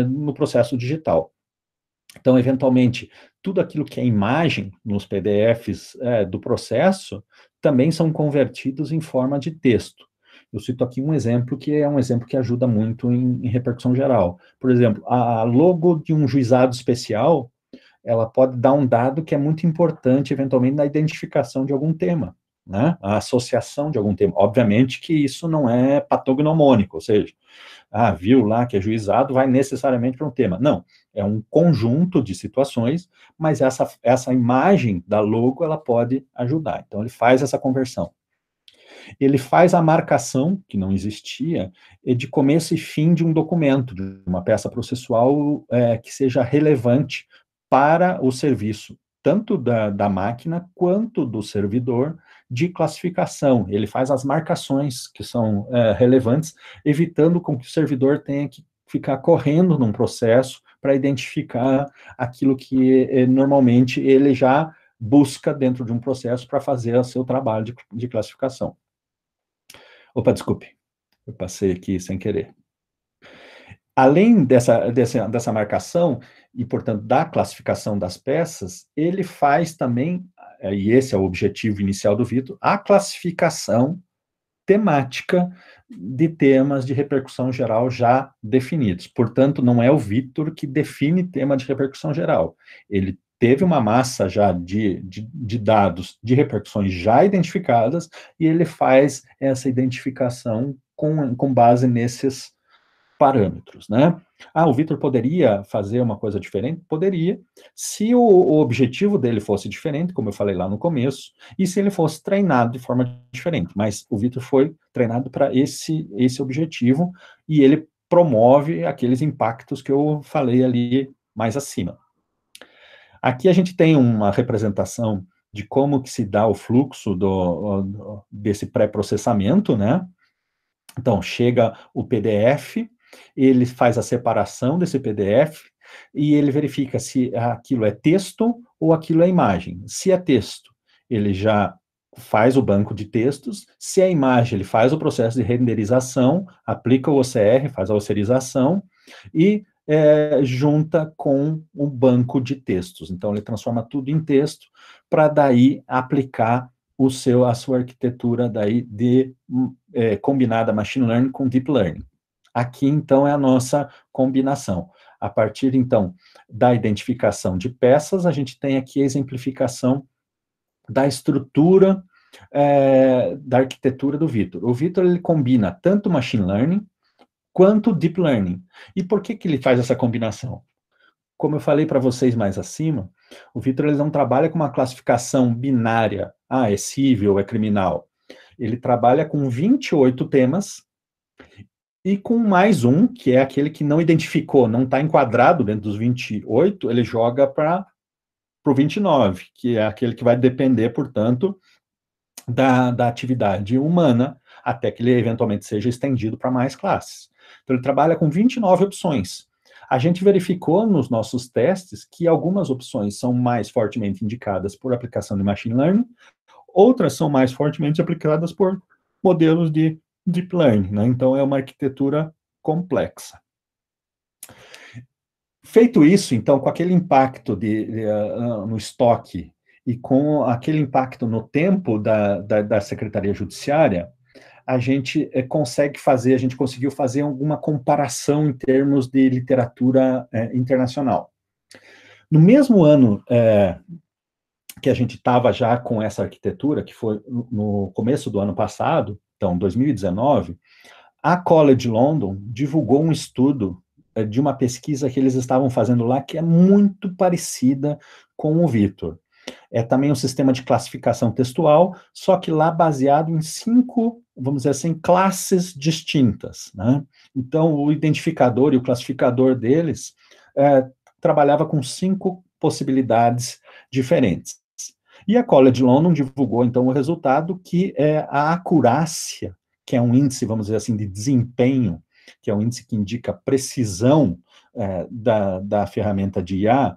no processo digital. Então, eventualmente, tudo aquilo que é imagem nos PDFs do processo também são convertidos em forma de texto. Eu cito aqui um exemplo que é um exemplo que ajuda muito em repercussão geral. Por exemplo, a logo de um juizado especial, ela pode dar um dado que é muito importante, eventualmente, na identificação de algum tema, né? A associação de algum tema. Obviamente que isso não é patognomônico, ou seja, viu lá que é juizado, vai necessariamente para um tema. Não, é um conjunto de situações, mas essa imagem da logo, ela pode ajudar. Então, ele faz essa conversão. Ele faz a marcação, que não existia, de começo e fim de um documento, de uma peça processual que seja relevante para o serviço, tanto da máquina quanto do servidor de classificação. Ele faz as marcações que são relevantes, evitando com que o servidor tenha que ficar correndo num processo para identificar aquilo que normalmente ele já busca dentro de um processo para fazer o seu trabalho de classificação. Opa, desculpe, eu passei aqui sem querer. Além dessa marcação, e, portanto, da classificação das peças, ele faz também, e esse é o objetivo inicial do Vitor, a classificação temática de temas de repercussão geral já definidos. Portanto, não é o Vitor que define tema de repercussão geral. Ele teve uma massa já de dados de repercussões já identificadas, e ele faz essa identificação com base nesses parâmetros, né? O Vitor poderia fazer uma coisa diferente? Poderia, se o objetivo dele fosse diferente, como eu falei lá no começo, e se ele fosse treinado de forma diferente, mas o Vitor foi treinado para esse objetivo, e ele promove aqueles impactos que eu falei ali mais acima. Aqui a gente tem uma representação de como que se dá o fluxo desse pré-processamento, né? Então, chega o PDF, ele faz a separação desse PDF e ele verifica se aquilo é texto ou aquilo é imagem. Se é texto, ele já faz o banco de textos. Se é imagem, ele faz o processo de renderização, aplica o OCR, faz a osserização e junta com o banco de textos. Então, ele transforma tudo em texto para daí aplicar a sua arquitetura daí de combinada machine learning com deep learning. Aqui, então, é a nossa combinação. A partir, então, da identificação de peças, a gente tem aqui a exemplificação da estrutura da arquitetura do Vitor. O Vitor, ele combina tanto machine learning quanto deep learning. E por que ele faz essa combinação? Como eu falei para vocês mais acima, o Vitor, ele não trabalha com uma classificação binária, é civil, é criminal. Ele trabalha com 28 temas e com mais um, que é aquele que não identificou, não está enquadrado dentro dos 28, ele joga para o 29, que é aquele que vai depender, portanto, da atividade humana, até que ele eventualmente seja estendido para mais classes. Então, ele trabalha com 29 opções. A gente verificou nos nossos testes que algumas opções são mais fortemente indicadas por aplicação de machine learning, outras são mais fortemente aplicadas por modelos de deep learning, né? Então, é uma arquitetura complexa. Feito isso, então, com aquele impacto no estoque e com aquele impacto no tempo da Secretaria Judiciária, a gente conseguiu fazer alguma comparação em termos de literatura internacional. No mesmo ano que a gente estava já com essa arquitetura, que foi no começo do ano passado, então, 2019, a College London divulgou um estudo de uma pesquisa que eles estavam fazendo lá, que é muito parecida com o Vitor. É também um sistema de classificação textual, só que lá baseado em 5, vamos dizer assim, classes distintas, né? Então, o identificador e o classificador deles trabalhava com 5 possibilidades diferentes. E a College London divulgou, então, o resultado, que é a acurácia, que é um índice, vamos dizer assim, de desempenho, que é um índice que indica a precisão da ferramenta de IA.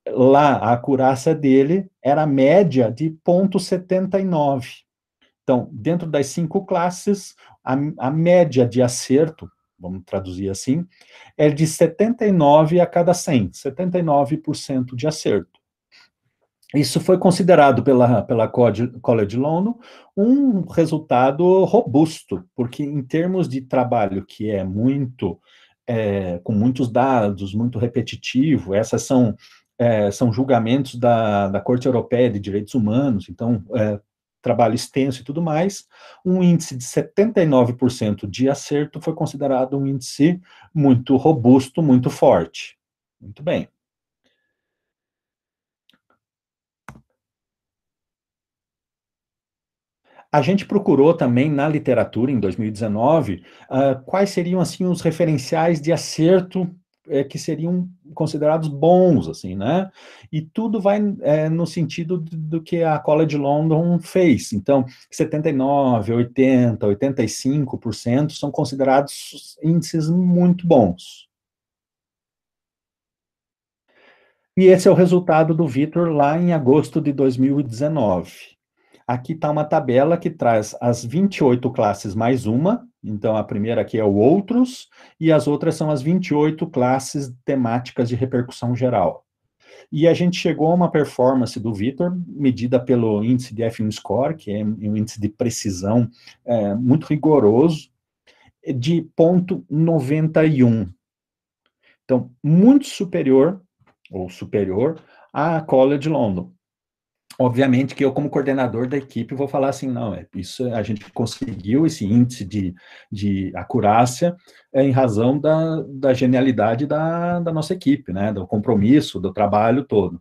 Lá, a acurácia dele era a média de 0,79. Então, dentro das 5 classes, a média de acerto, vamos traduzir assim, é de 79 a cada 100, 79% de acerto. Isso foi considerado pela College London um resultado robusto, porque em termos de trabalho que é com muitos dados, muito repetitivo, essas são julgamentos da Corte Europeia de Direitos Humanos, então, trabalho extenso e tudo mais, um índice de 79% de acerto foi considerado um índice muito robusto, muito forte. Muito bem. A gente procurou também na literatura, em 2019, quais seriam, assim, os referenciais de acerto que seriam considerados bons, assim, né? E tudo vai no sentido do que a College London fez. Então, 79%, 80%, 85% são considerados índices muito bons. E esse é o resultado do Vitor lá em agosto de 2019. Aqui está uma tabela que traz as 28 classes mais uma, então a primeira aqui é o Outros, e as outras são as 28 classes temáticas de repercussão geral. E a gente chegou a uma performance do Vitor, medida pelo índice de F1 Score, que é um índice de precisão muito rigoroso, de 0,91. Então, muito superior, ou superior, à College London. Obviamente que eu, como coordenador da equipe, vou falar assim, não, isso a gente conseguiu esse índice de acurácia em razão da genialidade da nossa equipe, né, do compromisso, do trabalho todo.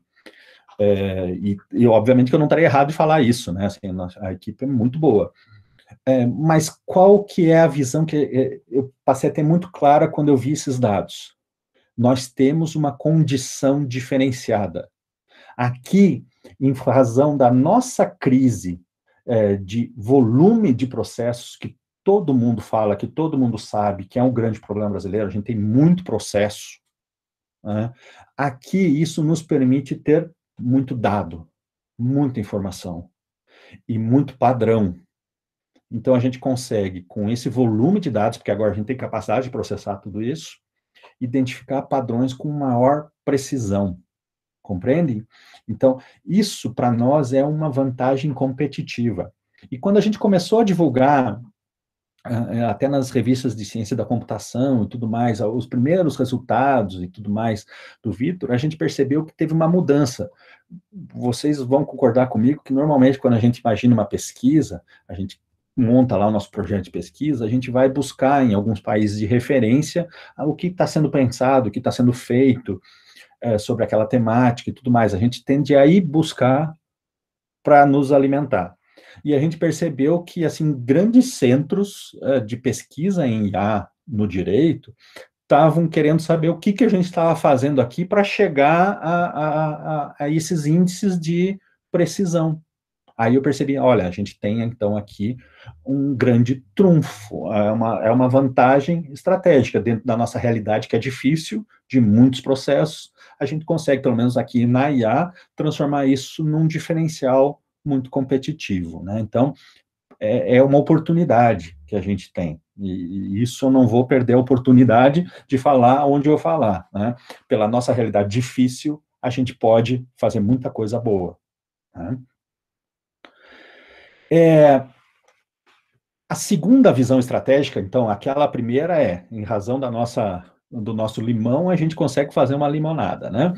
E obviamente que eu não estaria errado de falar isso, né, assim, a equipe é muito boa. Mas qual que é a visão que eu passei a ter muito clara quando eu vi esses dados? Nós temos uma condição diferenciada. Aqui, em razão da nossa crise de volume de processos, que todo mundo fala, que todo mundo sabe, que é um grande problema brasileiro, a gente tem muito processo, né? Aqui isso nos permite ter muito dado, muita informação e muito padrão. Então a gente consegue, com esse volume de dados, porque agora a gente tem capacidade de processar tudo isso, identificar padrões com maior precisão. Compreendem? Então, isso para nós é uma vantagem competitiva. E quando a gente começou a divulgar até nas revistas de ciência da computação e tudo mais, os primeiros resultados e tudo mais do Vitor, a gente percebeu que teve uma mudança. Vocês vão concordar comigo que normalmente quando a gente imagina uma pesquisa, a gente monta lá o nosso projeto de pesquisa, a gente vai buscar em alguns países de referência o que está sendo pensado, o que está sendo feito sobre aquela temática e tudo mais. A gente tende a ir buscar para nos alimentar. E a gente percebeu que, assim, grandes centros de pesquisa em IA no direito estavam querendo saber o que a gente estava fazendo aqui para chegar a esses índices de precisão. Aí eu percebi, olha, a gente tem, então, aqui um grande trunfo, é uma vantagem estratégica dentro da nossa realidade, que é difícil, de muitos processos, a gente consegue, pelo menos aqui na IA, transformar isso num diferencial muito competitivo, né? Então, é uma oportunidade que a gente tem, e isso eu não vou perder a oportunidade de falar onde eu falar, né? Pela nossa realidade difícil, a gente pode fazer muita coisa boa, né? A segunda visão estratégica, então, aquela primeira em razão do nosso limão, a gente consegue fazer uma limonada, né?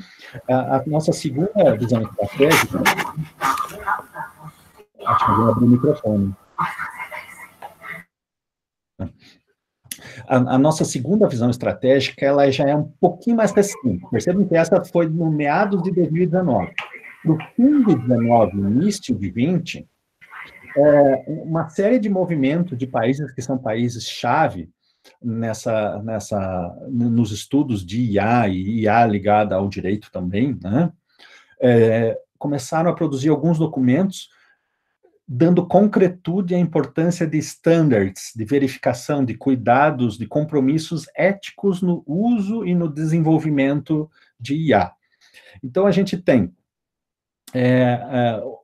A nossa segunda visão estratégica... Acho que eu vou abrir o microfone. A nossa segunda visão estratégica, ela já é um pouquinho mais recente. Percebam que essa foi no meados de 2019. No fim de 2019, início de 2020, uma série de movimentos de países que são países-chave nos estudos de IA e IA ligada ao direito também, né? Começaram a produzir alguns documentos dando concretude à importância de standards, de verificação, de cuidados, de compromissos éticos no uso e no desenvolvimento de IA. Então, a gente tem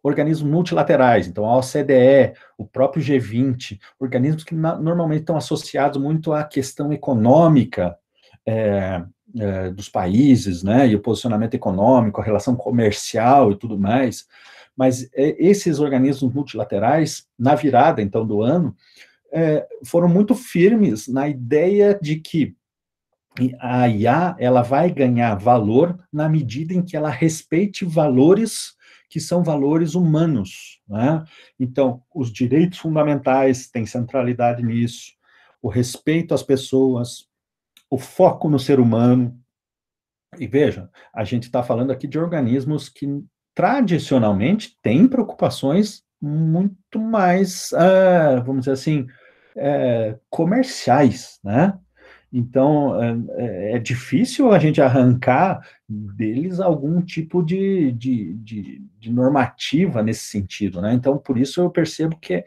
organismos multilaterais, então a OCDE, o próprio G20, organismos que normalmente estão associados muito à questão econômica dos países, né, e o posicionamento econômico, a relação comercial e tudo mais, mas esses organismos multilaterais, na virada, então, do ano, foram muito firmes na ideia de que a IA, ela vai ganhar valor na medida em que ela respeite valores que são valores humanos, né? Então, os direitos fundamentais têm centralidade nisso, o respeito às pessoas, o foco no ser humano. E veja, a gente está falando aqui de organismos que tradicionalmente têm preocupações muito mais, vamos dizer assim, comerciais, né? Então, é difícil a gente arrancar deles algum tipo de normativa nesse sentido, né? Então, por isso eu percebo que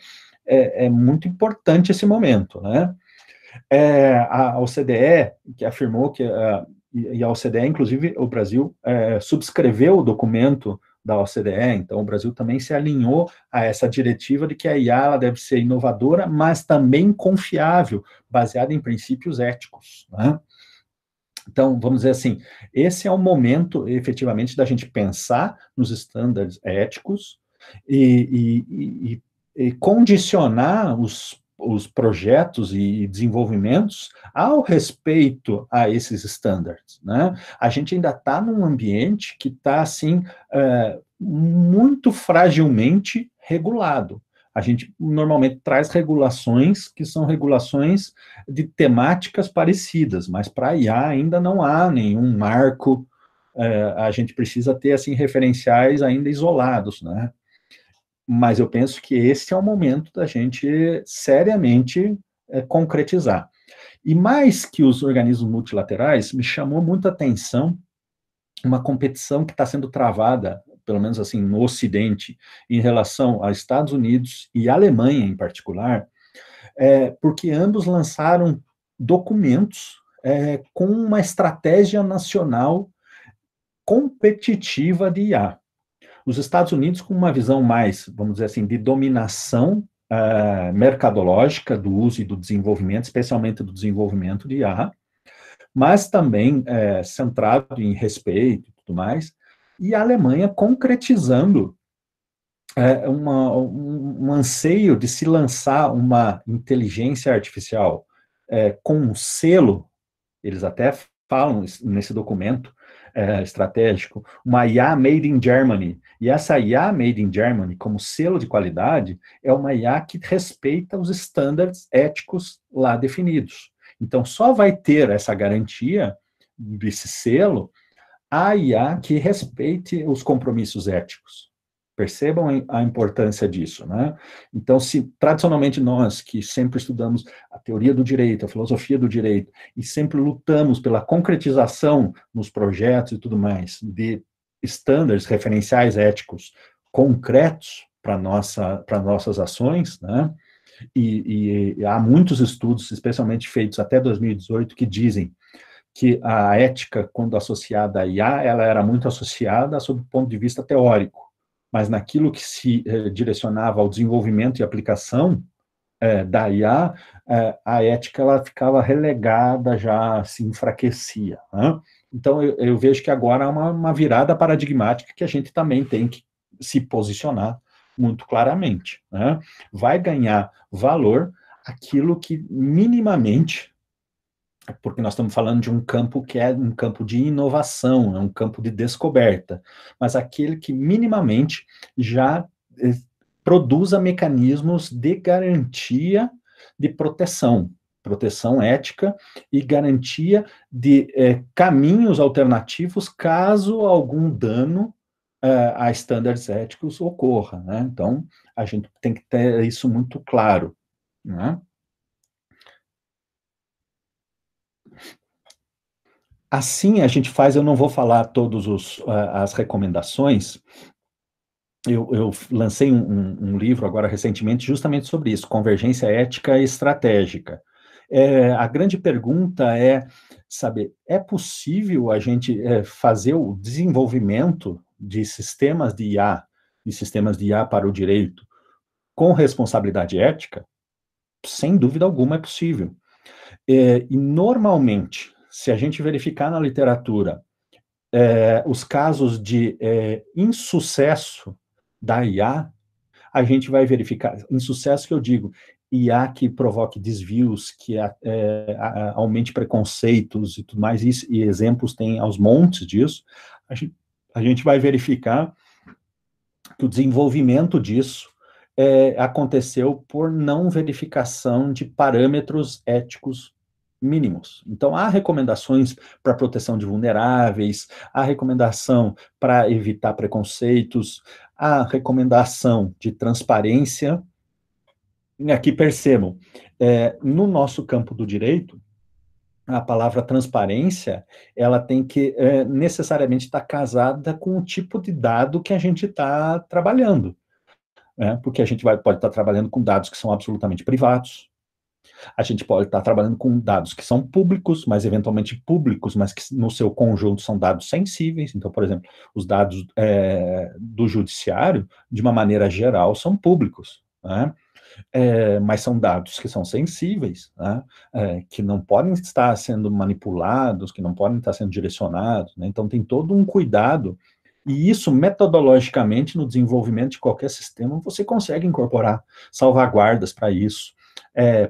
é muito importante esse momento, né? A OCDE, que afirmou que, e a OCDE, inclusive, o Brasil subscreveu o documento da OCDE, então o Brasil também se alinhou a essa diretiva de que a IA ela deve ser inovadora, mas também confiável, baseada em princípios éticos, né? Então, vamos dizer assim, esse é o momento, efetivamente, da gente pensar nos estándares éticos e condicionar os projetos e desenvolvimentos ao respeito a esses estándares, né? A gente ainda está num ambiente que está, assim, muito fragilmente regulado. A gente normalmente traz regulações que são regulações de temáticas parecidas, mas para a IA ainda não há nenhum marco, a gente precisa ter, assim, referenciais ainda isolados, né? Mas eu penso que esse é o momento da gente seriamente concretizar. E mais que os organismos multilaterais, me chamou muita atenção uma competição que está sendo travada, pelo menos assim, no Ocidente, em relação a Estados Unidos e Alemanha em particular, porque ambos lançaram documentos com uma estratégia nacional competitiva de IA. Os Estados Unidos com uma visão mais, vamos dizer assim, de dominação mercadológica do uso e do desenvolvimento, especialmente do desenvolvimento de IA, mas também centrado em respeito e tudo mais, e a Alemanha concretizando um anseio de se lançar uma inteligência artificial com um selo, eles até falam nesse documento estratégico, uma IA made in Germany. E essa IA made in Germany, como selo de qualidade, é uma IA que respeita os estándares éticos lá definidos. Então, só vai ter essa garantia desse selo a IA que respeite os compromissos éticos. Percebam a importância disso, né? Então, se tradicionalmente nós, que sempre estudamos a teoria do direito, a filosofia do direito, e sempre lutamos pela concretização nos projetos e tudo mais, de estándares referenciais éticos concretos para nossas ações, né? E há muitos estudos, especialmente feitos até 2018, que dizem que a ética, quando associada à IA, ela era muito associada sob o ponto de vista teórico, mas naquilo que se direcionava ao desenvolvimento e aplicação da IA, a ética ela ficava relegada, já se enfraquecia, né? Então, eu vejo que agora há uma virada paradigmática que a gente também tem que se posicionar muito claramente, né? Vai ganhar valor aquilo que minimamente, porque nós estamos falando de um campo que é um campo de inovação, é um campo de descoberta, mas aquele que minimamente já produza mecanismos de garantia de proteção ética e garantia de caminhos alternativos caso algum dano a estándares éticos ocorra, né? Então, a gente tem que ter isso muito claro, né? Assim a gente faz, eu não vou falar todas as recomendações, eu lancei um livro agora recentemente justamente sobre isso, Convergência Ética e Estratégica. A grande pergunta é saber, é possível a gente fazer o desenvolvimento de sistemas de IA para o direito com responsabilidade ética? Sem dúvida alguma é possível. E normalmente, se a gente verificar na literatura os casos de insucesso da IA, a gente vai verificar, insucesso que eu digo, IA que provoque desvios, que aumente preconceitos e tudo mais, e exemplos tem aos montes disso, a gente vai verificar que o desenvolvimento disso aconteceu por não verificação de parâmetros éticos mínimos. Então, há recomendações para proteção de vulneráveis, há recomendação para evitar preconceitos, há recomendação de transparência. E aqui percebam, no nosso campo do direito, a palavra transparência, ela tem que necessariamente estar casada com o tipo de dado que a gente está trabalhando. Porque a gente pode estar trabalhando com dados que são absolutamente privados, a gente pode estar trabalhando com dados que são públicos, mas eventualmente públicos, mas que no seu conjunto são dados sensíveis. Então, por exemplo, os dados do judiciário, de uma maneira geral, são públicos, né? Mas são dados que são sensíveis, né? Que não podem estar sendo manipulados, que não podem estar sendo direcionados, né? Então, tem todo um cuidado. E isso, metodologicamente, no desenvolvimento de qualquer sistema, você consegue incorporar salvaguardas para isso,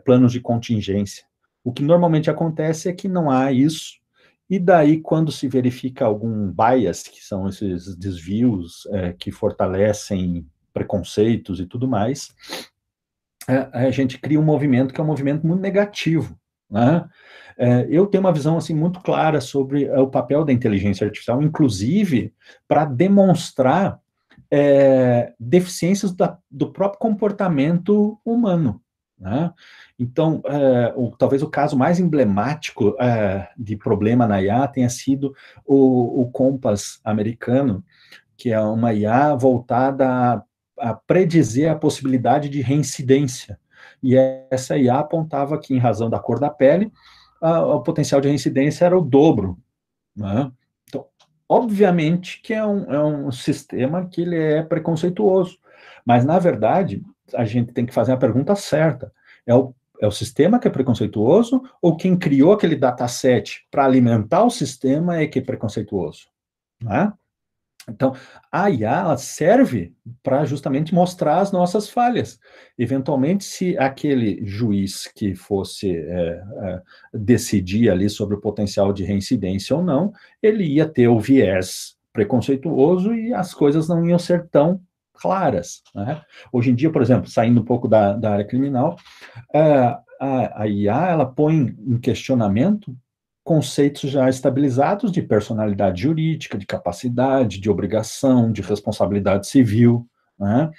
planos de contingência. O que normalmente acontece é que não há isso, e daí, quando se verifica algum bias, que são esses desvios que fortalecem preconceitos e tudo mais, a gente cria um movimento que é um movimento muito negativo, né? Eu tenho uma visão assim, muito clara sobre o papel da inteligência artificial, inclusive para demonstrar deficiências do próprio comportamento humano, né? Então, talvez o caso mais emblemático de problema na IA tenha sido o Compass americano, que é uma IA voltada a predizer a possibilidade de reincidência. E essa IA apontava que, em razão da cor da pele, o potencial de reincidência era o dobro, né? Então, obviamente que é um sistema que ele é preconceituoso, mas, na verdade, a gente tem que fazer a pergunta certa. É o sistema que é preconceituoso ou quem criou aquele dataset para alimentar o sistema é que é preconceituoso, né? Então, a IA ela serve para justamente mostrar as nossas falhas. Eventualmente, se aquele juiz que fosse decidir ali sobre o potencial de reincidência ou não, ele ia ter o viés preconceituoso e as coisas não iam ser tão claras, né? Hoje em dia, por exemplo, saindo um pouco da área criminal, a IA ela põe em questionamento conceitos já estabilizados de personalidade jurídica, de capacidade, de obrigação, de responsabilidade civil, né?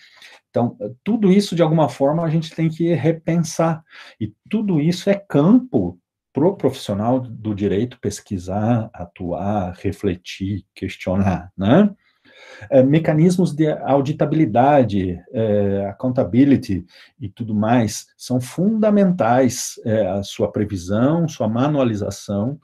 Então, tudo isso, de alguma forma, a gente tem que repensar. E tudo isso é campo para o profissional do direito pesquisar, atuar, refletir, questionar, né? Mecanismos de auditabilidade, accountability e tudo mais, são fundamentais, a sua previsão, sua manualização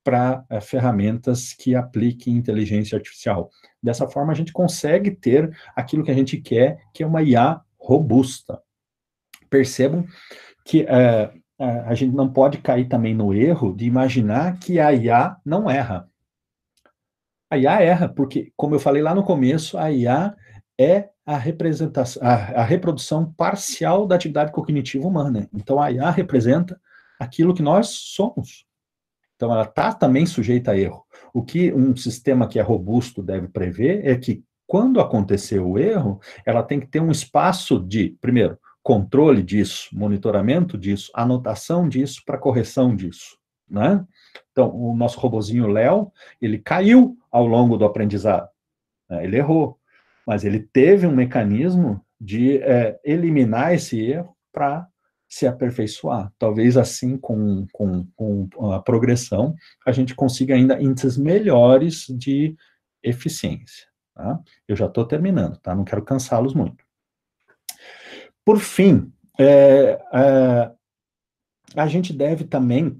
para ferramentas que apliquem inteligência artificial. Dessa forma, a gente consegue ter aquilo que a gente quer, que é uma IA robusta. Percebam que a gente não pode cair também no erro de imaginar que a IA não erra. A IA erra, porque, como eu falei lá no começo, a IA é a representação, a reprodução parcial da atividade cognitiva humana. Então, a IA representa aquilo que nós somos. Então, ela está também sujeita a erro. O que um sistema que é robusto deve prever é que, quando acontecer o erro, ela tem que ter um espaço de, primeiro, controle disso, monitoramento disso, anotação disso, para correção disso, né? Então, o nosso robozinho Léo, ele caiu ao longo do aprendizado, né? Ele errou, mas ele teve um mecanismo de eliminar esse erro para se aperfeiçoar. Talvez assim, com a progressão, a gente consiga ainda índices melhores de eficiência. Tá? Eu já estou terminando, tá? Não quero cansá-los muito. Por fim, a gente deve também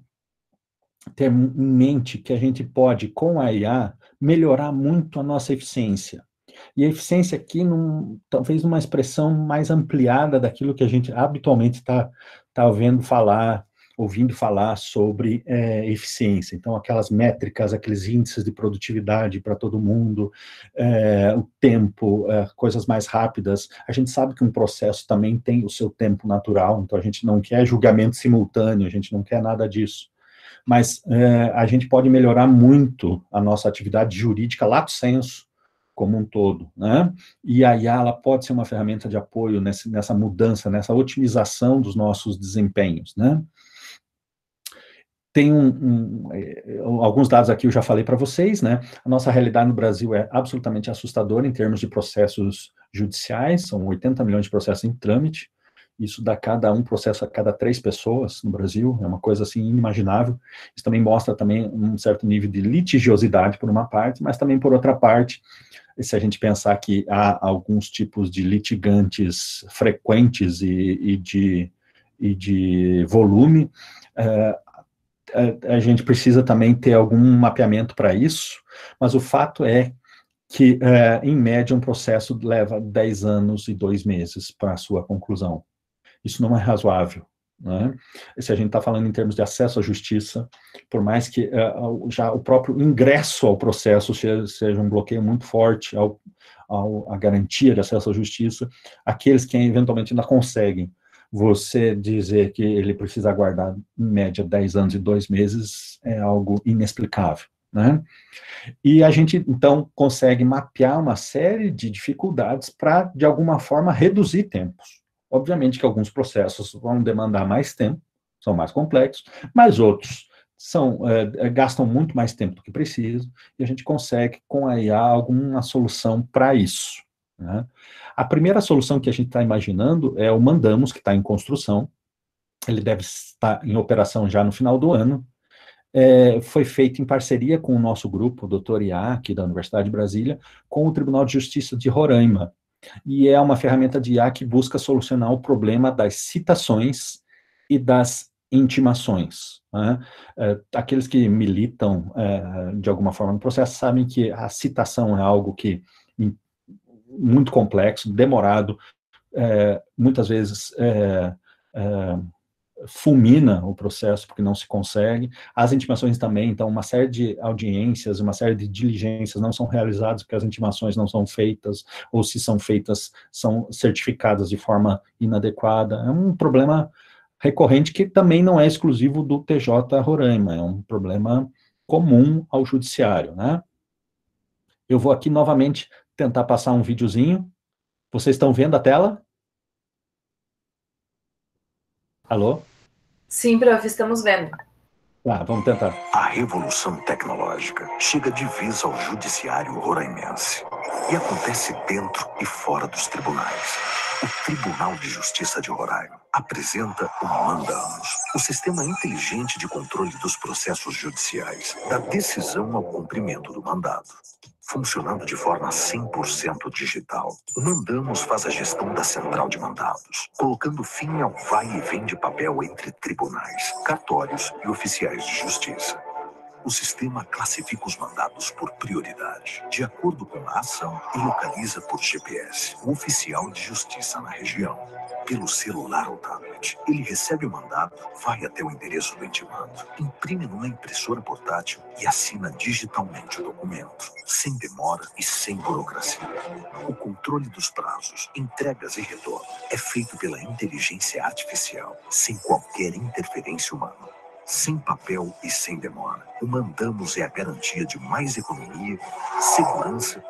ter em mente que a gente pode, com a IA, melhorar muito a nossa eficiência. E a eficiência aqui, talvez numa expressão mais ampliada daquilo que a gente habitualmente está ouvindo falar sobre eficiência. Então, aquelas métricas, aqueles índices de produtividade para todo mundo, o tempo, coisas mais rápidas. A gente sabe que um processo também tem o seu tempo natural, então a gente não quer julgamento simultâneo, a gente não quer nada disso. Mas a gente pode melhorar muito a nossa atividade jurídica lato sensu, como um todo, né? E a IA, ela pode ser uma ferramenta de apoio nessa mudança, nessa otimização dos nossos desempenhos, né? Tem alguns dados aqui eu já falei para vocês, né? A nossa realidade no Brasil é absolutamente assustadora em termos de processos judiciais, são 80 milhões de processos em trâmite, isso dá um processo a cada 3 pessoas no Brasil, é uma coisa assim inimaginável. Isso também mostra também um certo nível de litigiosidade por uma parte, mas também por outra parte, se a gente pensar que há alguns tipos de litigantes frequentes e de volume, a gente precisa também ter algum mapeamento para isso, mas o fato é que, em média, um processo leva 10 anos e 2 meses para a sua conclusão. Isso não é razoável, né? Se a gente está falando em termos de acesso à justiça, por mais que já o próprio ingresso ao processo seja um bloqueio muito forte à garantia de acesso à justiça, aqueles que eventualmente ainda conseguem, você dizer que ele precisa aguardar, em média, 10 anos e 2 meses é algo inexplicável, né? E a gente, então, consegue mapear uma série de dificuldades para, de alguma forma, reduzir tempos. Obviamente que alguns processos vão demandar mais tempo, são mais complexos, mas outros gastam muito mais tempo do que precisam, e a gente consegue, com a IA, alguma solução para isso, né? A primeira solução que a gente está imaginando é o Mandamus, que está em construção, ele deve estar em operação já no final do ano, foi feito em parceria com o nosso grupo, o Dr. IA, aqui da Universidade de Brasília, com o Tribunal de Justiça de Roraima, e é uma ferramenta de IA que busca solucionar o problema das citações e das intimações, né? Aqueles que militam, de alguma forma, no processo, sabem que a citação é algo que muito complexo, demorado, muitas vezes fulmina o processo, porque não se consegue. As intimações também, então, uma série de audiências, uma série de diligências não são realizadas porque as intimações não são feitas, ou se são feitas, são certificadas de forma inadequada. É um problema recorrente que também não é exclusivo do TJ Roraima, é um problema comum ao judiciário, né? Eu vou aqui novamente tentar passar um videozinho. Vocês estão vendo a tela? Alô? Sim, prof, estamos vendo. Vamos tentar. A revolução tecnológica chega de vez ao judiciário roraimense e acontece dentro e fora dos tribunais. O Tribunal de Justiça de Roraima apresenta o Mandamos, o sistema inteligente de controle dos processos judiciais, da decisão ao cumprimento do mandado. Funcionando de forma 100% digital, o Mandamos faz a gestão da central de mandados, colocando fim ao vai e vem de papel entre tribunais, cartórios e oficiais de justiça. O sistema classifica os mandados por prioridade, de acordo com a ação, e localiza por GPS o oficial de justiça na região. Pelo celular ou tablet, ele recebe o mandado, vai até o endereço do intimado, imprime numa impressora portátil e assina digitalmente o documento, sem demora e sem burocracia. O controle dos prazos, entregas e retorno é feito pela inteligência artificial, sem qualquer interferência humana. Sem papel e sem demora, o Mandamos é a garantia de mais economia, segurança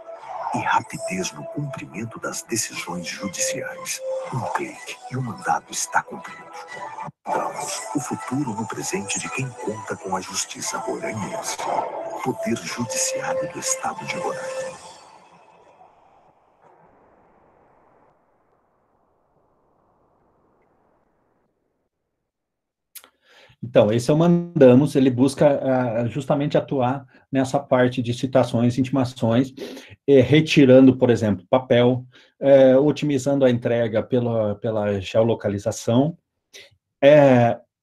e rapidez no cumprimento das decisões judiciais. Um clique e o mandado está cumprido. Mandamos o futuro no presente de quem conta com a justiça roraimense. Poder Judiciário do Estado de Roraima. Então, esse é o Mandamos, ele busca justamente atuar nessa parte de citações, intimações, retirando, por exemplo, papel, otimizando a entrega pela geolocalização,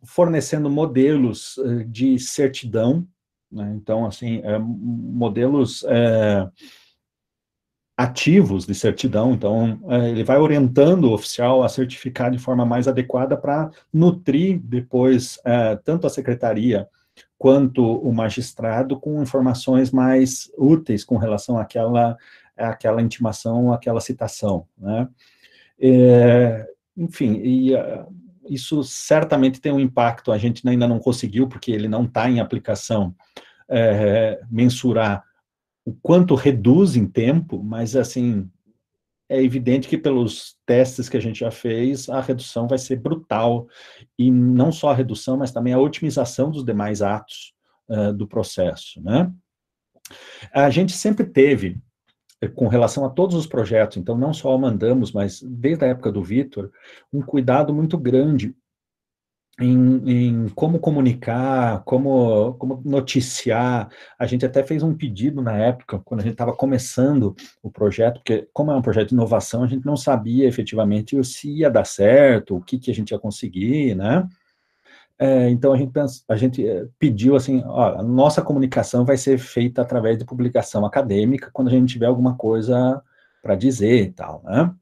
fornecendo modelos de certidão, né? Então, assim, modelos ativos de certidão, então ele vai orientando o oficial a certificar de forma mais adequada para nutrir depois tanto a secretaria quanto o magistrado com informações mais úteis com relação àquela intimação, àquela citação, né? Enfim, isso certamente tem um impacto, a gente ainda não conseguiu, porque ele não está em aplicação, mensurar o quanto reduz em tempo, mas, assim, é evidente que pelos testes que a gente já fez, a redução vai ser brutal, e não só a redução, mas também a otimização dos demais atos do processo, né? A gente sempre teve, com relação a todos os projetos, então não só o Mandamos, mas desde a época do Vitor, um cuidado muito grande em como comunicar, como noticiar. A gente até fez um pedido na época, quando a gente estava começando o projeto, porque como é um projeto de inovação, a gente não sabia efetivamente se ia dar certo, o que a gente ia conseguir, né? Então a gente pediu assim, ó, a nossa comunicação vai ser feita através de publicação acadêmica, quando a gente tiver alguma coisa para dizer e tal, né?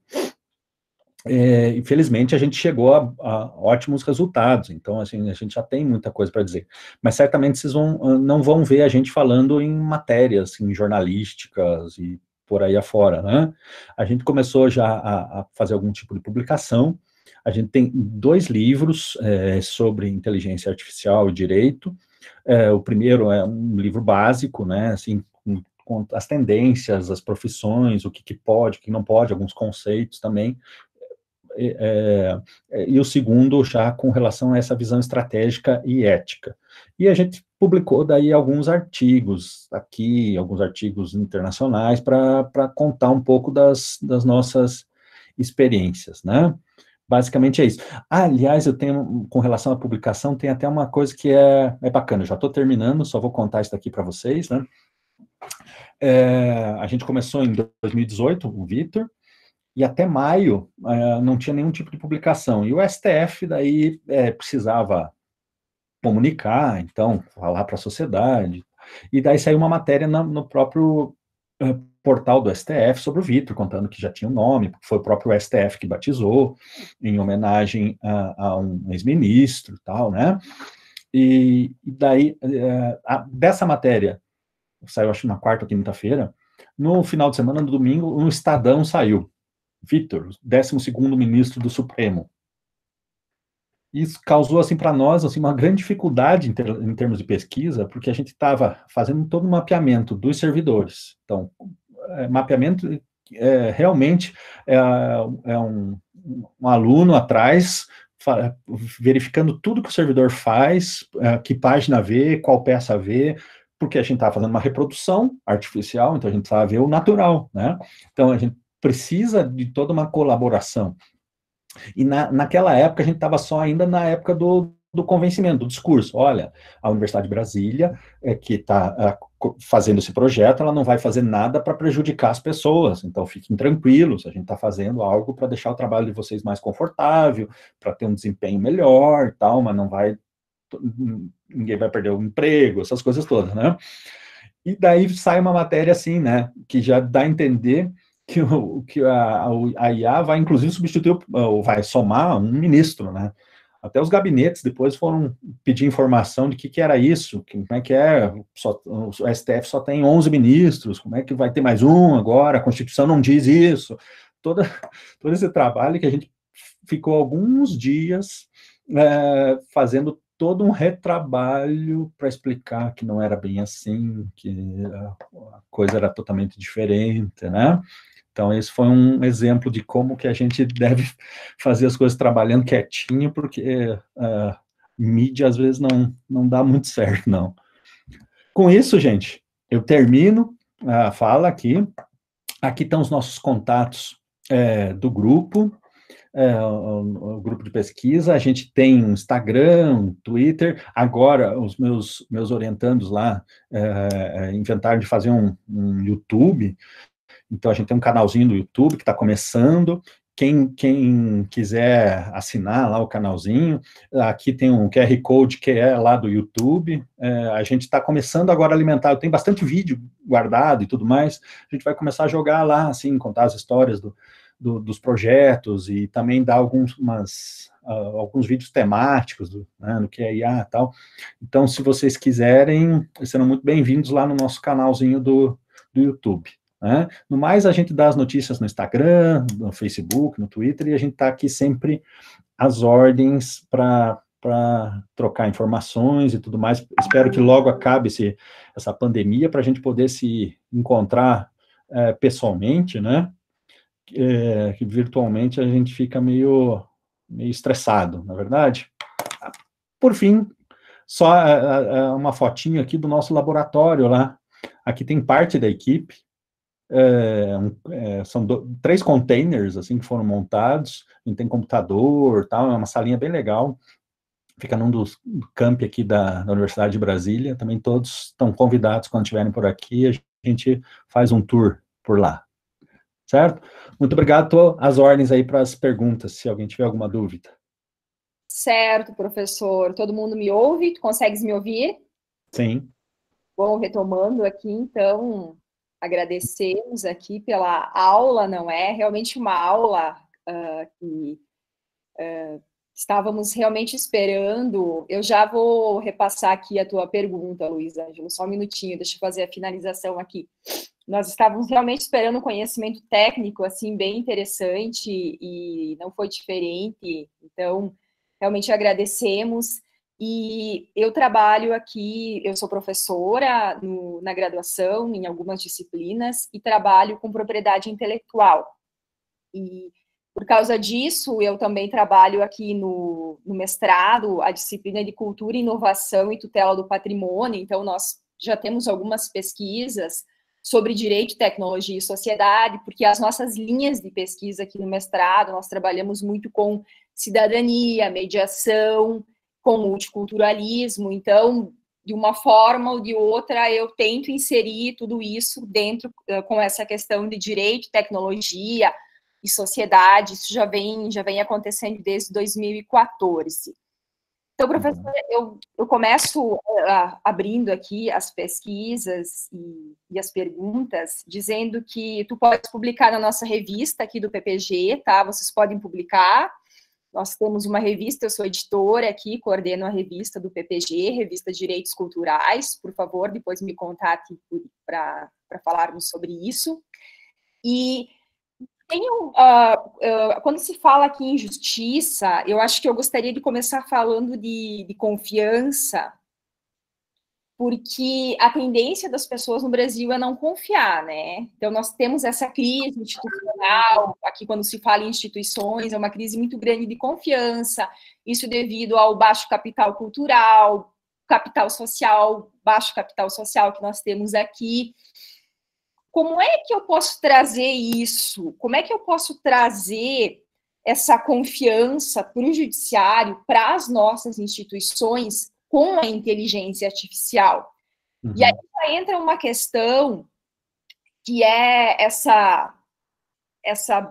Infelizmente, a gente chegou a ótimos resultados, então, assim, a gente já tem muita coisa para dizer, mas certamente vocês não vão ver a gente falando em matérias, assim, jornalísticas e por aí afora, né? A gente começou já a fazer algum tipo de publicação, a gente tem 2 livros sobre inteligência artificial e direito. O primeiro é um livro básico, né, assim, com as tendências, as profissões, o que pode, o que não pode, alguns conceitos também, e o segundo já com relação a essa visão estratégica e ética. E a gente publicou daí alguns artigos aqui, alguns artigos internacionais, para contar um pouco das nossas experiências, né? Basicamente é isso. Aliás, eu tenho, com relação à publicação, tem até uma coisa que é bacana, eu já estou terminando, só vou contar isso daqui para vocês, né? A gente começou em 2018, o Vitor, e até maio não tinha nenhum tipo de publicação. E o STF daí precisava comunicar, então, falar para a sociedade. E daí saiu uma matéria no próprio portal do STF sobre o Vitor, contando que já tinha um nome, porque foi o próprio STF que batizou, em homenagem a um ex-ministro e tal, né? E daí, dessa matéria, saiu acho na quarta ou quinta-feira, no final de semana, no domingo, um Estadão saiu. Vitor, 12º ministro do Supremo. Isso causou, assim, para nós, assim, uma grande dificuldade em termos de pesquisa, porque a gente estava fazendo todo um mapeamento dos servidores. Então, mapeamento realmente é um aluno atrás, verificando tudo que o servidor faz, que página vê, qual peça vê, porque a gente estava fazendo uma reprodução artificial, então a gente precisava ver o natural, né? Então, a gente precisa de toda uma colaboração. E naquela época, a gente estava só ainda na época do convencimento, do discurso. Olha, a Universidade de Brasília, que está fazendo esse projeto, ela não vai fazer nada para prejudicar as pessoas, então fiquem tranquilos, a gente está fazendo algo para deixar o trabalho de vocês mais confortável, para ter um desempenho melhor e tal, mas não vai, ninguém vai perder o emprego, essas coisas todas, né? E daí sai uma matéria assim, né, que já dá a entender que a IA vai, inclusive, substituir, ou vai somar um ministro, né? Até os gabinetes depois foram pedir informação de que era isso, como é que é, o STF só tem 11 ministros, como é que vai ter mais um agora, a Constituição não diz isso, todo esse trabalho que a gente ficou alguns dias fazendo todo um retrabalho para explicar que não era bem assim, que a coisa era totalmente diferente, né? Então, esse foi um exemplo de como que a gente deve fazer as coisas trabalhando quietinho, porque mídia, às vezes, não dá muito certo, não. Com isso, gente, eu termino a fala aqui. Aqui estão os nossos contatos do grupo, o grupo de pesquisa. A gente tem um Instagram, um Twitter. Agora, os meus orientandos lá inventaram de fazer um YouTube. Então, a gente tem um canalzinho no YouTube que está começando. Quem quiser assinar lá o canalzinho, aqui tem um QR Code que é lá do YouTube. A gente está começando agora a alimentar. Tem bastante vídeo guardado e tudo mais. A gente vai começar a jogar lá, assim, contar as histórias dos projetos e também dar alguns vídeos temáticos no que é IA e tal. Então, se vocês quiserem, serão muito bem-vindos lá no nosso canalzinho do YouTube. Né? No mais, a gente dá as notícias no Instagram, no Facebook, no Twitter, e a gente está aqui sempre às ordens para trocar informações e tudo mais. Espero que logo acabe essa pandemia para a gente poder se encontrar pessoalmente, né? Que virtualmente a gente fica meio estressado, na verdade. Por fim, só uma fotinho aqui do nosso laboratório lá. Aqui tem parte da equipe. São 3 containers assim que foram montados, a gente tem computador, tal, é uma salinha bem legal, fica num dos campi aqui da Universidade de Brasília. Também todos estão convidados quando estiverem por aqui, a gente faz um tour por lá, certo? Muito obrigado, estou às ordens aí para as perguntas, se alguém tiver alguma dúvida. Certo, professor, todo mundo me ouve? Tu consegues me ouvir? Sim. Bom, retomando aqui, então, agradecemos aqui pela aula, não é? Realmente uma aula que estávamos realmente esperando. Eu já vou repassar aqui a tua pergunta, Luiz Ângelo, só um minutinho, deixa eu fazer a finalização aqui. Nós estávamos realmente esperando um conhecimento técnico, assim, bem interessante, e não foi diferente, então, realmente agradecemos. E eu trabalho aqui, eu sou professora na graduação, em algumas disciplinas, e trabalho com propriedade intelectual. E, por causa disso, eu também trabalho aqui no mestrado, a disciplina de Cultura, Inovação e Tutela do Patrimônio. Então, nós já temos algumas pesquisas sobre direito, tecnologia e sociedade, porque as nossas linhas de pesquisa aqui no mestrado, nós trabalhamos muito com cidadania, mediação, com multiculturalismo. Então, de uma forma ou de outra, eu tento inserir tudo isso dentro, com essa questão de direito, tecnologia e sociedade. Isso já vem acontecendo desde 2014. Então, professor, eu começo abrindo aqui as pesquisas e as perguntas, dizendo que tu pode publicar na nossa revista aqui do PPG, tá? Vocês podem publicar. Nós temos uma revista, eu sou editora aqui, coordeno a revista do PPG, Revista Direitos Culturais. Por favor, depois me contate para falarmos sobre isso. E quando se fala aqui em justiça, eu acho que eu gostaria de começar falando de confiança, porque a tendência das pessoas no Brasil é não confiar, né? Então, nós temos essa crise institucional, aqui quando se fala em instituições, é uma crise muito grande de confiança, isso devido ao baixo capital cultural, capital social, baixo capital social que nós temos aqui. Como é que eu posso trazer isso? Como é que eu posso trazer essa confiança para o judiciário, para as nossas instituições, com a inteligência artificial? Uhum. E aí entra uma questão que é essa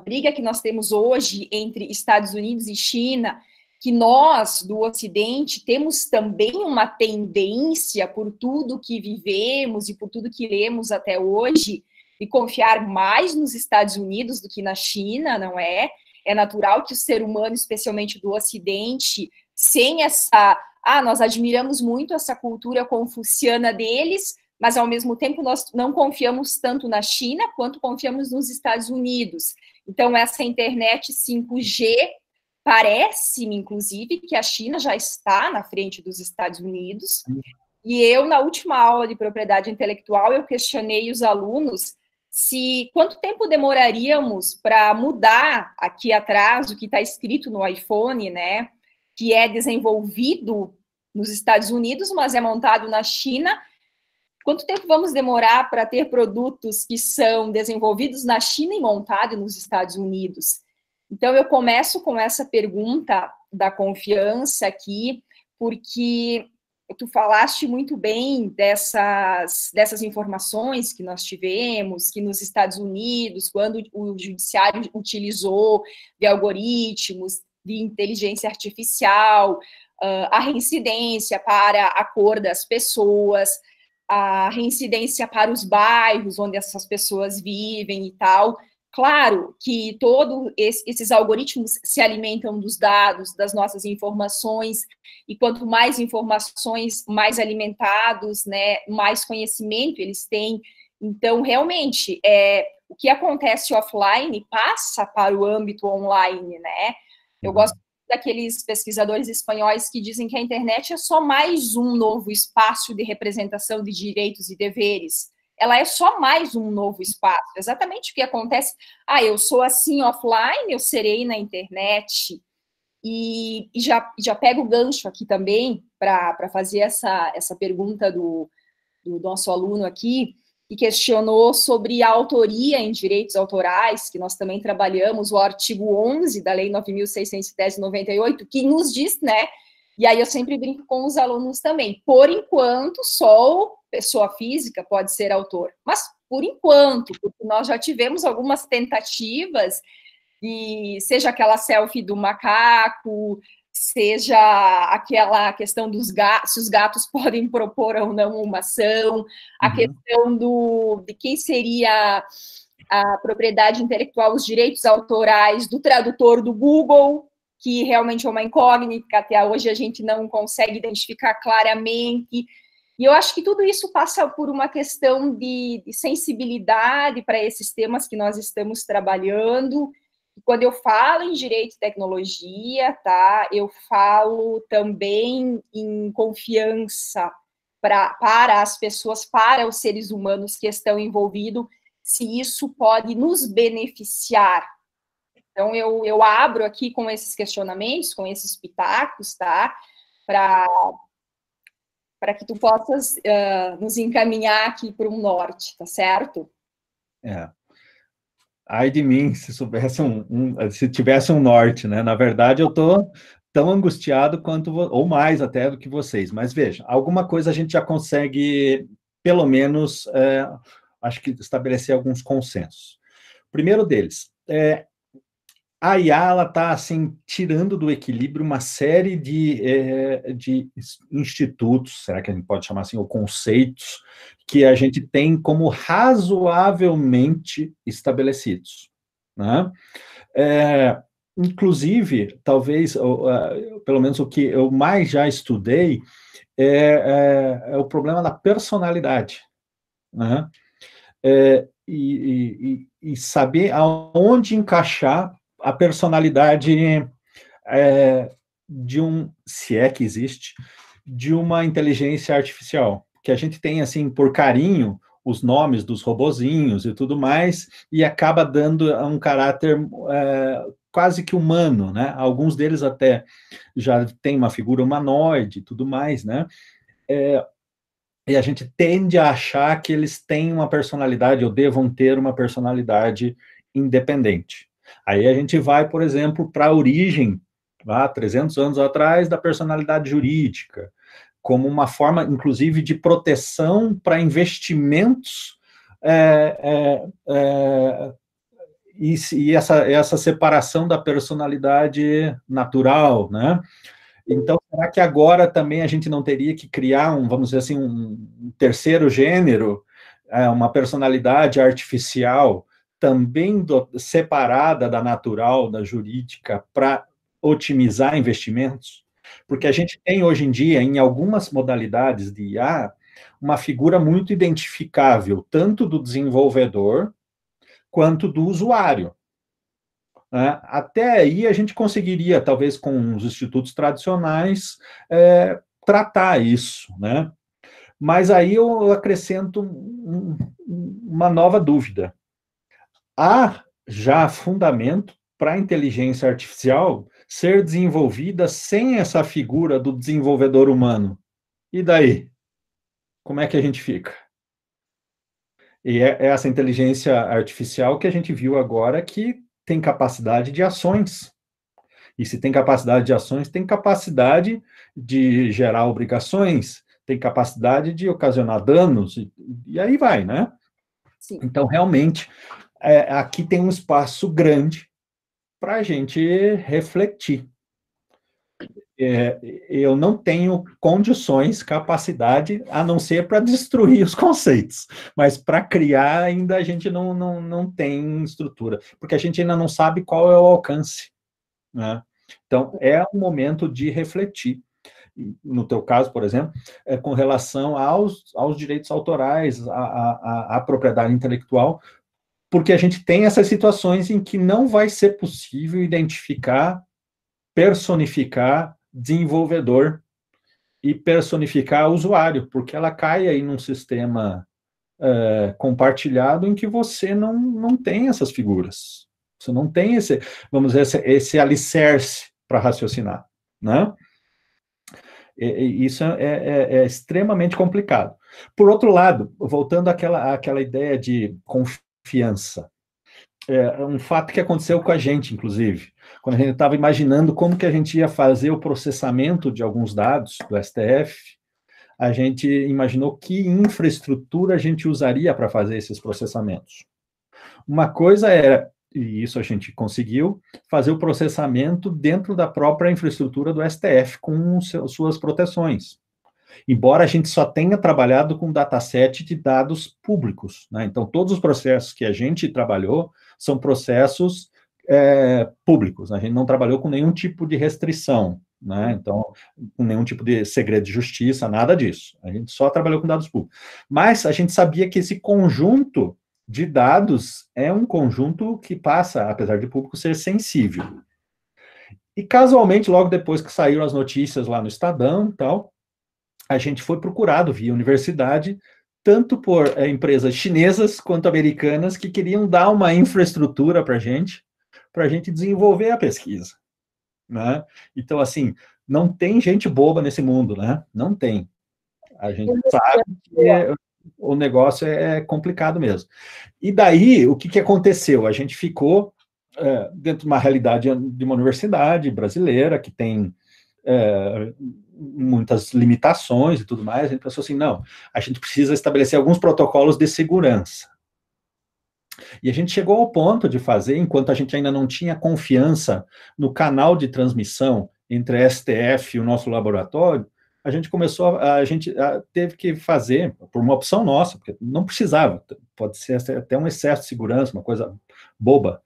briga que nós temos hoje entre Estados Unidos e China, que nós, do Ocidente, temos também uma tendência, por tudo que vivemos e por tudo que lemos até hoje, de confiar mais nos Estados Unidos do que na China, não é? É natural que o ser humano, especialmente do Ocidente, sem essa... nós admiramos muito essa cultura confuciana deles, mas, ao mesmo tempo, nós não confiamos tanto na China quanto confiamos nos Estados Unidos. Então, essa internet 5G, parece-me, inclusive, que a China já está na frente dos Estados Unidos. E eu, na última aula de propriedade intelectual, eu questionei os alunos quanto tempo demoraríamos para mudar aqui atrás o que está escrito no iPhone, né? Que é desenvolvido nos Estados Unidos, mas é montado na China. Quanto tempo vamos demorar para ter produtos que são desenvolvidos na China e montados nos Estados Unidos? Então, eu começo com essa pergunta da confiança aqui, porque tu falaste muito bem dessas informações que nós tivemos, que nos Estados Unidos, quando o judiciário utilizou de algoritmos, de inteligência artificial, a reincidência para a cor das pessoas, a reincidência para os bairros onde essas pessoas vivem e tal. Claro que todos esses algoritmos se alimentam dos dados, das nossas informações, e quanto mais informações, mais alimentados, né, mais conhecimento eles têm. Então, realmente, o que acontece offline passa para o âmbito online, né? Eu gosto daqueles pesquisadores espanhóis que dizem que a internet é só mais um novo espaço de representação de direitos e deveres. Ela é só mais um novo espaço. Exatamente o que acontece. Eu sou assim offline, eu serei na internet. E já pego o gancho aqui também para fazer essa pergunta do nosso aluno aqui, que questionou sobre a autoria em direitos autorais, que nós também trabalhamos, o artigo 11 da Lei 9.610 de 98, que nos diz, né? E aí eu sempre brinco com os alunos também. Por enquanto, só pessoa física pode ser autor. Mas, por enquanto, porque nós já tivemos algumas tentativas, seja aquela selfie do macaco, seja aquela questão dos gatos, se os gatos podem propor ou não uma ação, a questão de quem seria a propriedade intelectual, os direitos autorais do tradutor do Google, que realmente é uma incógnita, que até hoje a gente não consegue identificar claramente. E eu acho que tudo isso passa por uma questão de sensibilidade para esses temas que nós estamos trabalhando. E quando eu falo em direito e tecnologia, tá, eu falo também em confiança para as pessoas, para os seres humanos que estão envolvidos, se isso pode nos beneficiar. Então, eu abro aqui com esses questionamentos, com esses pitacos, tá? Para que tu possas nos encaminhar aqui para um norte, tá certo? Ai de mim, se soubesse se tivesse um norte, né? Na verdade, eu estou tão angustiado quanto, ou mais até do que vocês. Mas veja, alguma coisa a gente já consegue, pelo menos, acho que estabelecer alguns consensos. O primeiro deles, a IA, ela está, assim, tirando do equilíbrio uma série de institutos, será que a gente pode chamar assim, ou conceitos, que a gente tem como razoavelmente estabelecidos, né? Inclusive, talvez, pelo menos o que eu mais já estudei, é o problema da personalidade, né? E saber aonde encaixar a personalidade se é que existe, de uma inteligência artificial, que a gente tem, assim, por carinho, os nomes dos robozinhos e tudo mais, e acaba dando um caráter quase que humano, né? Alguns deles até já têm uma figura humanoide e tudo mais, né? E a gente tende a achar que eles têm uma personalidade, ou devam ter uma personalidade independente. Aí a gente vai, por exemplo, para a origem, lá 300 anos atrás, da personalidade jurídica, como uma forma, inclusive, de proteção para investimentos e essa separação da personalidade natural, né? Então, será que agora também a gente não teria que criar vamos dizer assim, um terceiro gênero, uma personalidade artificial, também separada da natural, da jurídica, para otimizar investimentos? Porque a gente tem hoje em dia, em algumas modalidades de IA, uma figura muito identificável, tanto do desenvolvedor quanto do usuário. Até aí a gente conseguiria, talvez com os institutos tradicionais, tratar isso, né? Mas aí eu acrescento uma nova dúvida. Há já fundamento para a inteligência artificial ser desenvolvida sem essa figura do desenvolvedor humano? E daí? Como é que a gente fica? E é essa inteligência artificial que a gente viu agora que tem capacidade de ações. E se tem capacidade de ações, tem capacidade de gerar obrigações, tem capacidade de ocasionar danos, e aí vai, né? Sim. Então, realmente, aqui tem um espaço grande para a gente refletir. Eu não tenho condições, capacidade, a não ser para destruir os conceitos, mas para criar ainda a gente não tem estrutura, porque a gente ainda não sabe qual é o alcance, né? Então, é um momento de refletir. No teu caso, por exemplo, com relação aos direitos autorais, à propriedade intelectual, porque a gente tem essas situações em que não vai ser possível identificar, personificar desenvolvedor e personificar usuário, porque ela cai aí num sistema compartilhado em que você não tem essas figuras. Você não tem vamos dizer, esse alicerce para raciocinar, né? Isso é extremamente complicado. Por outro lado, voltando àquela ideia de confiança, um fato que aconteceu com a gente, inclusive, quando a gente estava imaginando como que a gente ia fazer o processamento de alguns dados do STF, a gente imaginou que infraestrutura a gente usaria para fazer esses processamentos. Uma coisa era, e isso a gente conseguiu, fazer o processamento dentro da própria infraestrutura do STF, com suas proteções. Embora a gente só tenha trabalhado com dataset de dados públicos, né? Então, todos os processos que a gente trabalhou são processos públicos, né? A gente não trabalhou com nenhum tipo de restrição, né? Então, com nenhum tipo de segredo de justiça, nada disso. A gente só trabalhou com dados públicos. Mas a gente sabia que esse conjunto de dados é um conjunto que passa, apesar de público ser sensível. E casualmente, logo depois que saíram as notícias lá no Estadão e tal, a gente foi procurado via universidade, tanto por empresas chinesas quanto americanas que queriam dar uma infraestrutura para a gente desenvolver a pesquisa, né? Então, assim, não tem gente boba nesse mundo, né? Não tem. A gente sabe que o negócio é complicado mesmo. E daí, o que aconteceu? A gente ficou dentro de uma realidade de uma universidade brasileira, que tem muitas limitações e tudo mais. A gente pensou assim, não, a gente precisa estabelecer alguns protocolos de segurança. E a gente chegou ao ponto de fazer, enquanto a gente ainda não tinha confiança no canal de transmissão entre a STF e o nosso laboratório, a gente teve que fazer, por uma opção nossa, porque não precisava, pode ser até um excesso de segurança, uma coisa boba,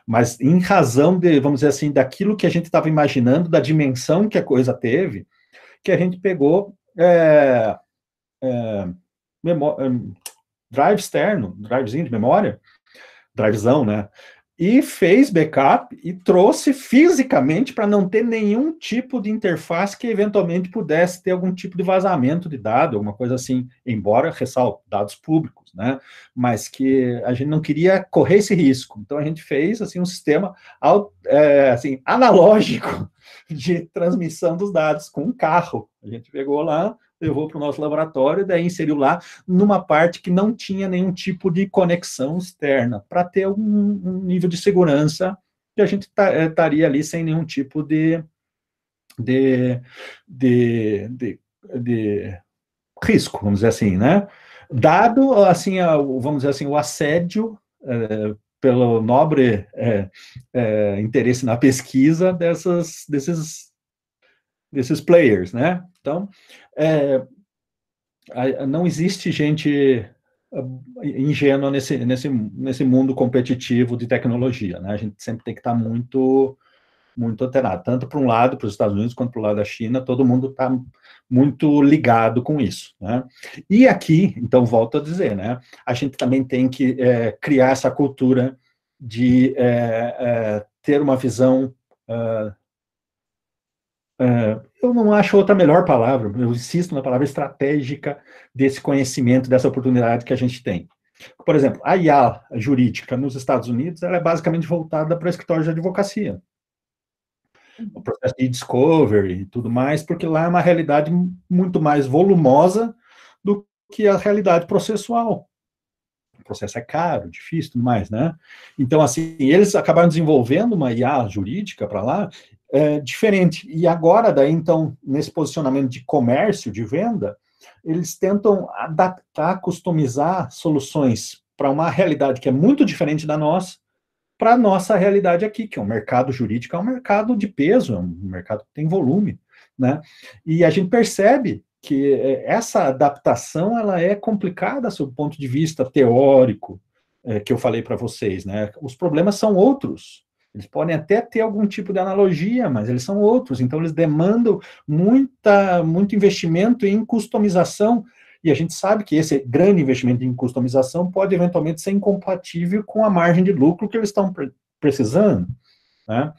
mas em razão de, vamos dizer assim, daquilo que a gente estava imaginando, da dimensão que a coisa teve, que a gente pegou drive externo, drivezinho de memória, drivezão, né? E fez backup e trouxe fisicamente para não ter nenhum tipo de interface que eventualmente pudesse ter algum tipo de vazamento de dado, alguma coisa assim, embora, ressalto, dados públicos, né? Mas que a gente não queria correr esse risco. Então a gente fez assim um sistema assim, analógico de transmissão dos dados com um carro. A gente pegou lá, levou para o nosso laboratório, daí inseriu lá numa parte que não tinha nenhum tipo de conexão externa, para ter um nível de segurança que a gente estaria ali sem nenhum tipo de risco, vamos dizer assim, né? Dado, assim, vamos dizer assim, o assédio pelo nobre interesse na pesquisa desses players, né? Então, não existe gente ingênua nesse mundo competitivo de tecnologia, né? A gente sempre tem que estar muito antenado, tanto para um lado, para os Estados Unidos, quanto para o lado da China, todo mundo está muito ligado com isso, né? E aqui, então, volto a dizer, né? A gente também tem que criar essa cultura de ter uma visão eu não acho outra melhor palavra, eu insisto na palavra estratégica desse conhecimento, dessa oportunidade que a gente tem. Por exemplo, a IA jurídica nos Estados Unidos, ela é basicamente voltada para escritórios de advocacia. O processo de discovery e tudo mais, porque lá é uma realidade muito mais volumosa do que a realidade processual. O processo é caro, difícil, tudo mais, né? Então, assim, eles acabaram desenvolvendo uma IA jurídica para lá, diferente. E agora, daí, então, nesse posicionamento de comércio, de venda, eles tentam adaptar, customizar soluções para uma realidade que é muito diferente da nossa, para a nossa realidade aqui, que é um mercado jurídico, é um mercado de peso, é um mercado que tem volume, né? E a gente percebe que essa adaptação, ela é complicada sob o ponto de vista teórico, que eu falei para vocês, né? Os problemas são outros. Eles podem até ter algum tipo de analogia, mas eles são outros. Então, eles demandam muito investimento em customização, e a gente sabe que esse grande investimento em customização pode, eventualmente, ser incompatível com a margem de lucro que eles estão precisando, né?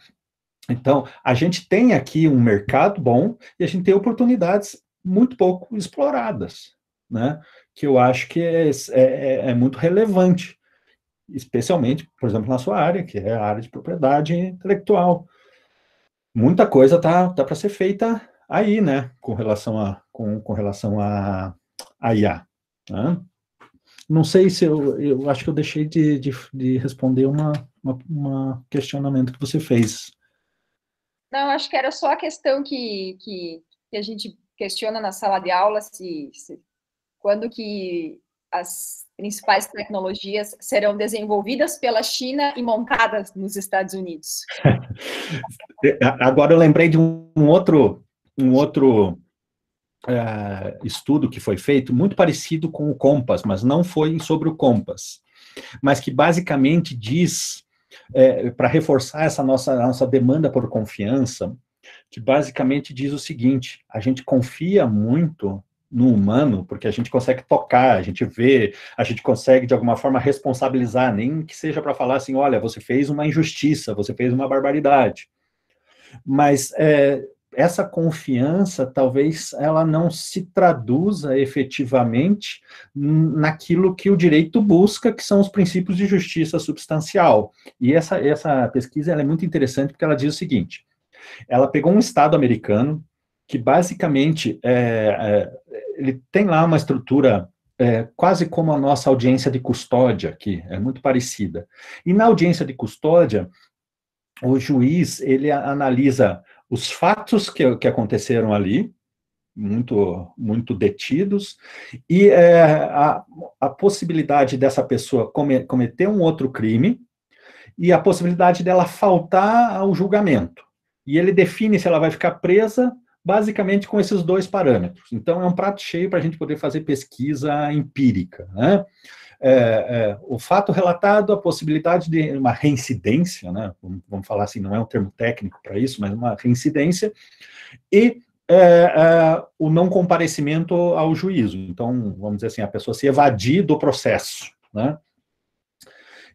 Então, a gente tem aqui um mercado bom, e a gente tem oportunidades muito pouco exploradas, né? Que eu acho que é muito relevante, especialmente, por exemplo, na sua área, que é a área de propriedade intelectual. Muita coisa tá para ser feita aí, né, com relação a IA. Né? Não sei se eu acho que eu deixei de responder uma questionamento que você fez. Não, acho que era só a questão que a gente questiona na sala de aula, quando que as principais tecnologias serão desenvolvidas pela China e montadas nos Estados Unidos. Agora eu lembrei de um outro estudo que foi feito, muito parecido com o Compass, mas não foi sobre o Compass, mas que basicamente diz, para reforçar essa nossa demanda por confiança, que basicamente diz o seguinte: a gente confia muito no humano, porque a gente consegue tocar, a gente vê, a gente consegue, de alguma forma, responsabilizar, nem que seja para falar assim, olha, você fez uma injustiça, você fez uma barbaridade. Mas essa confiança, talvez, ela não se traduza efetivamente naquilo que o direito busca, que são os princípios de justiça substancial. E essa pesquisa ela é muito interessante, porque ela diz o seguinte: ela pegou um estado americano, que basicamente ele tem lá uma estrutura quase como a nossa audiência de custódia, que é muito parecida. E na audiência de custódia, o juiz, ele analisa os fatos que aconteceram ali, muito detidos, e a possibilidade dessa pessoa cometer um outro crime, e a possibilidade dela faltar ao julgamento. E ele define se ela vai ficar presa, basicamente com esses dois parâmetros. Então, é um prato cheio para a gente poder fazer pesquisa empírica, né? O fato relatado, a possibilidade de uma reincidência, né? Vamos falar assim, não é um termo técnico para isso, mas uma reincidência, e o não comparecimento ao juízo. Então, vamos dizer assim, a pessoa se evadir do processo, né?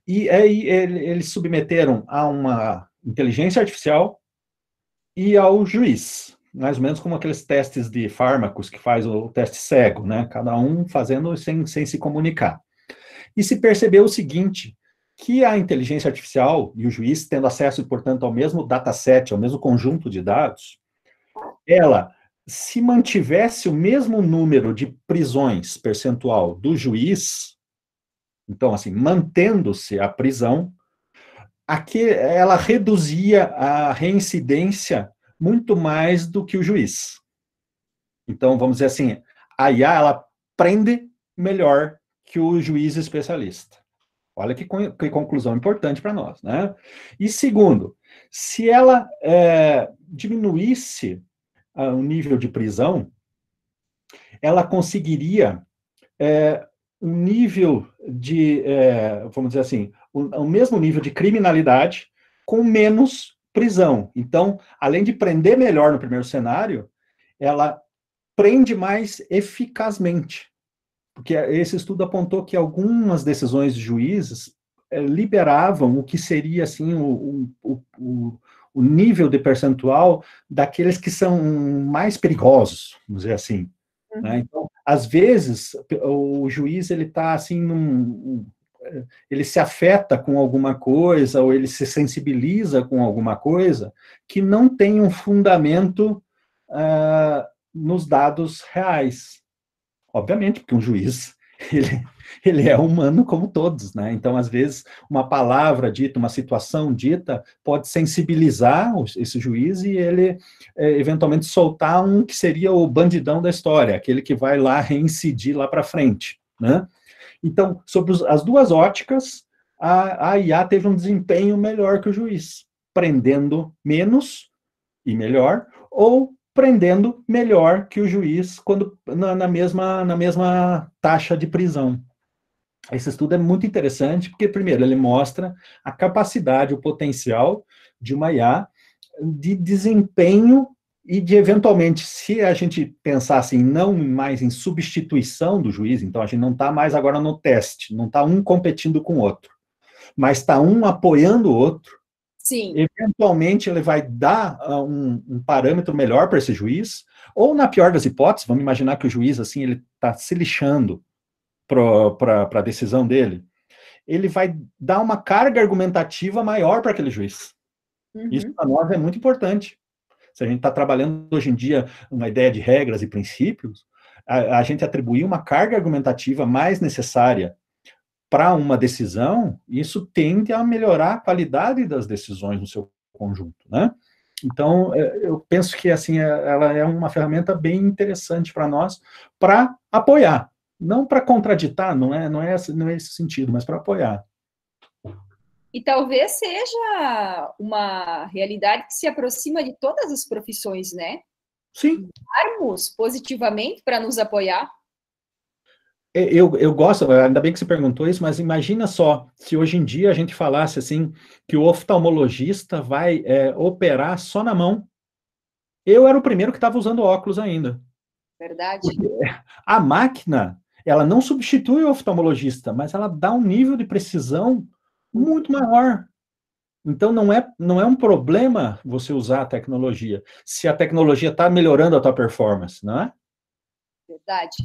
E aí eles submeteram a uma inteligência artificial e ao juiz, mais ou menos como aqueles testes de fármacos que faz o teste cego, né? Cada um fazendo sem se comunicar. E se percebeu o seguinte, que a inteligência artificial e o juiz, tendo acesso, portanto, ao mesmo dataset, ao mesmo conjunto de dados, ela, se mantivesse o mesmo número de prisões percentual do juiz, então, assim, mantendo-se a prisão, aqui ela reduzia a reincidência muito mais do que o juiz. Então, vamos dizer assim, a IA, ela prende melhor que o juiz especialista. Olha que conclusão importante para nós, né? E segundo, se ela diminuísse o nível de prisão, ela conseguiria um nível de, vamos dizer assim, o mesmo nível de criminalidade com menos prisão. Então, além de prender melhor no primeiro cenário, ela prende mais eficazmente. Porque esse estudo apontou que algumas decisões de juízes liberavam o que seria assim o nível de percentual daqueles que são mais perigosos, vamos dizer assim. Né? Então, às vezes, o juiz ele está assim ele se afeta com alguma coisa ou ele se sensibiliza com alguma coisa que não tem um fundamento nos dados reais. Obviamente, porque um juiz, ele é humano como todos, né? Então, às vezes, uma palavra dita, uma situação dita, pode sensibilizar esse juiz e ele, eventualmente, soltar um que seria o bandidão da história, aquele que vai lá reincidir lá para frente, né? Então, sobre as duas óticas, a IA teve um desempenho melhor que o juiz, prendendo menos e melhor, ou prendendo melhor que o juiz quando na mesma taxa de prisão. Esse estudo é muito interessante porque, primeiro, ele mostra a capacidade, o potencial de uma IA de desempenho e de, eventualmente, se a gente pensar assim, não mais em substituição do juiz, então a gente não está mais agora no teste, não está um competindo com o outro, mas está um apoiando o outro. Sim. Eventualmente ele vai dar um parâmetro melhor para esse juiz, ou na pior das hipóteses, vamos imaginar que o juiz assim ele está se lixando para a decisão dele, ele vai dar uma carga argumentativa maior para aquele juiz. Isso para nós é muito importante. Se a gente está trabalhando hoje em dia uma ideia de regras e princípios, a gente atribuir uma carga argumentativa mais necessária para uma decisão, isso tende a melhorar a qualidade das decisões no seu conjunto, né? Então, eu penso que, assim, ela é uma ferramenta bem interessante para nós, para apoiar, não para contraditar, não é esse sentido, mas para apoiar. E talvez seja uma realidade que se aproxima de todas as profissões, né? Sim. Usarmos positivamente para nos apoiar. Eu gosto, ainda bem que você perguntou isso, mas imagina só, se hoje em dia a gente falasse assim, que o oftalmologista vai operar só na mão. Eu era o primeiro que estava usando óculos ainda. Verdade. Porque a máquina, ela não substitui o oftalmologista, mas ela dá um nível de precisão muito maior. Então, não é um problema você usar a tecnologia, se a tecnologia está melhorando a tua performance, não é? Verdade.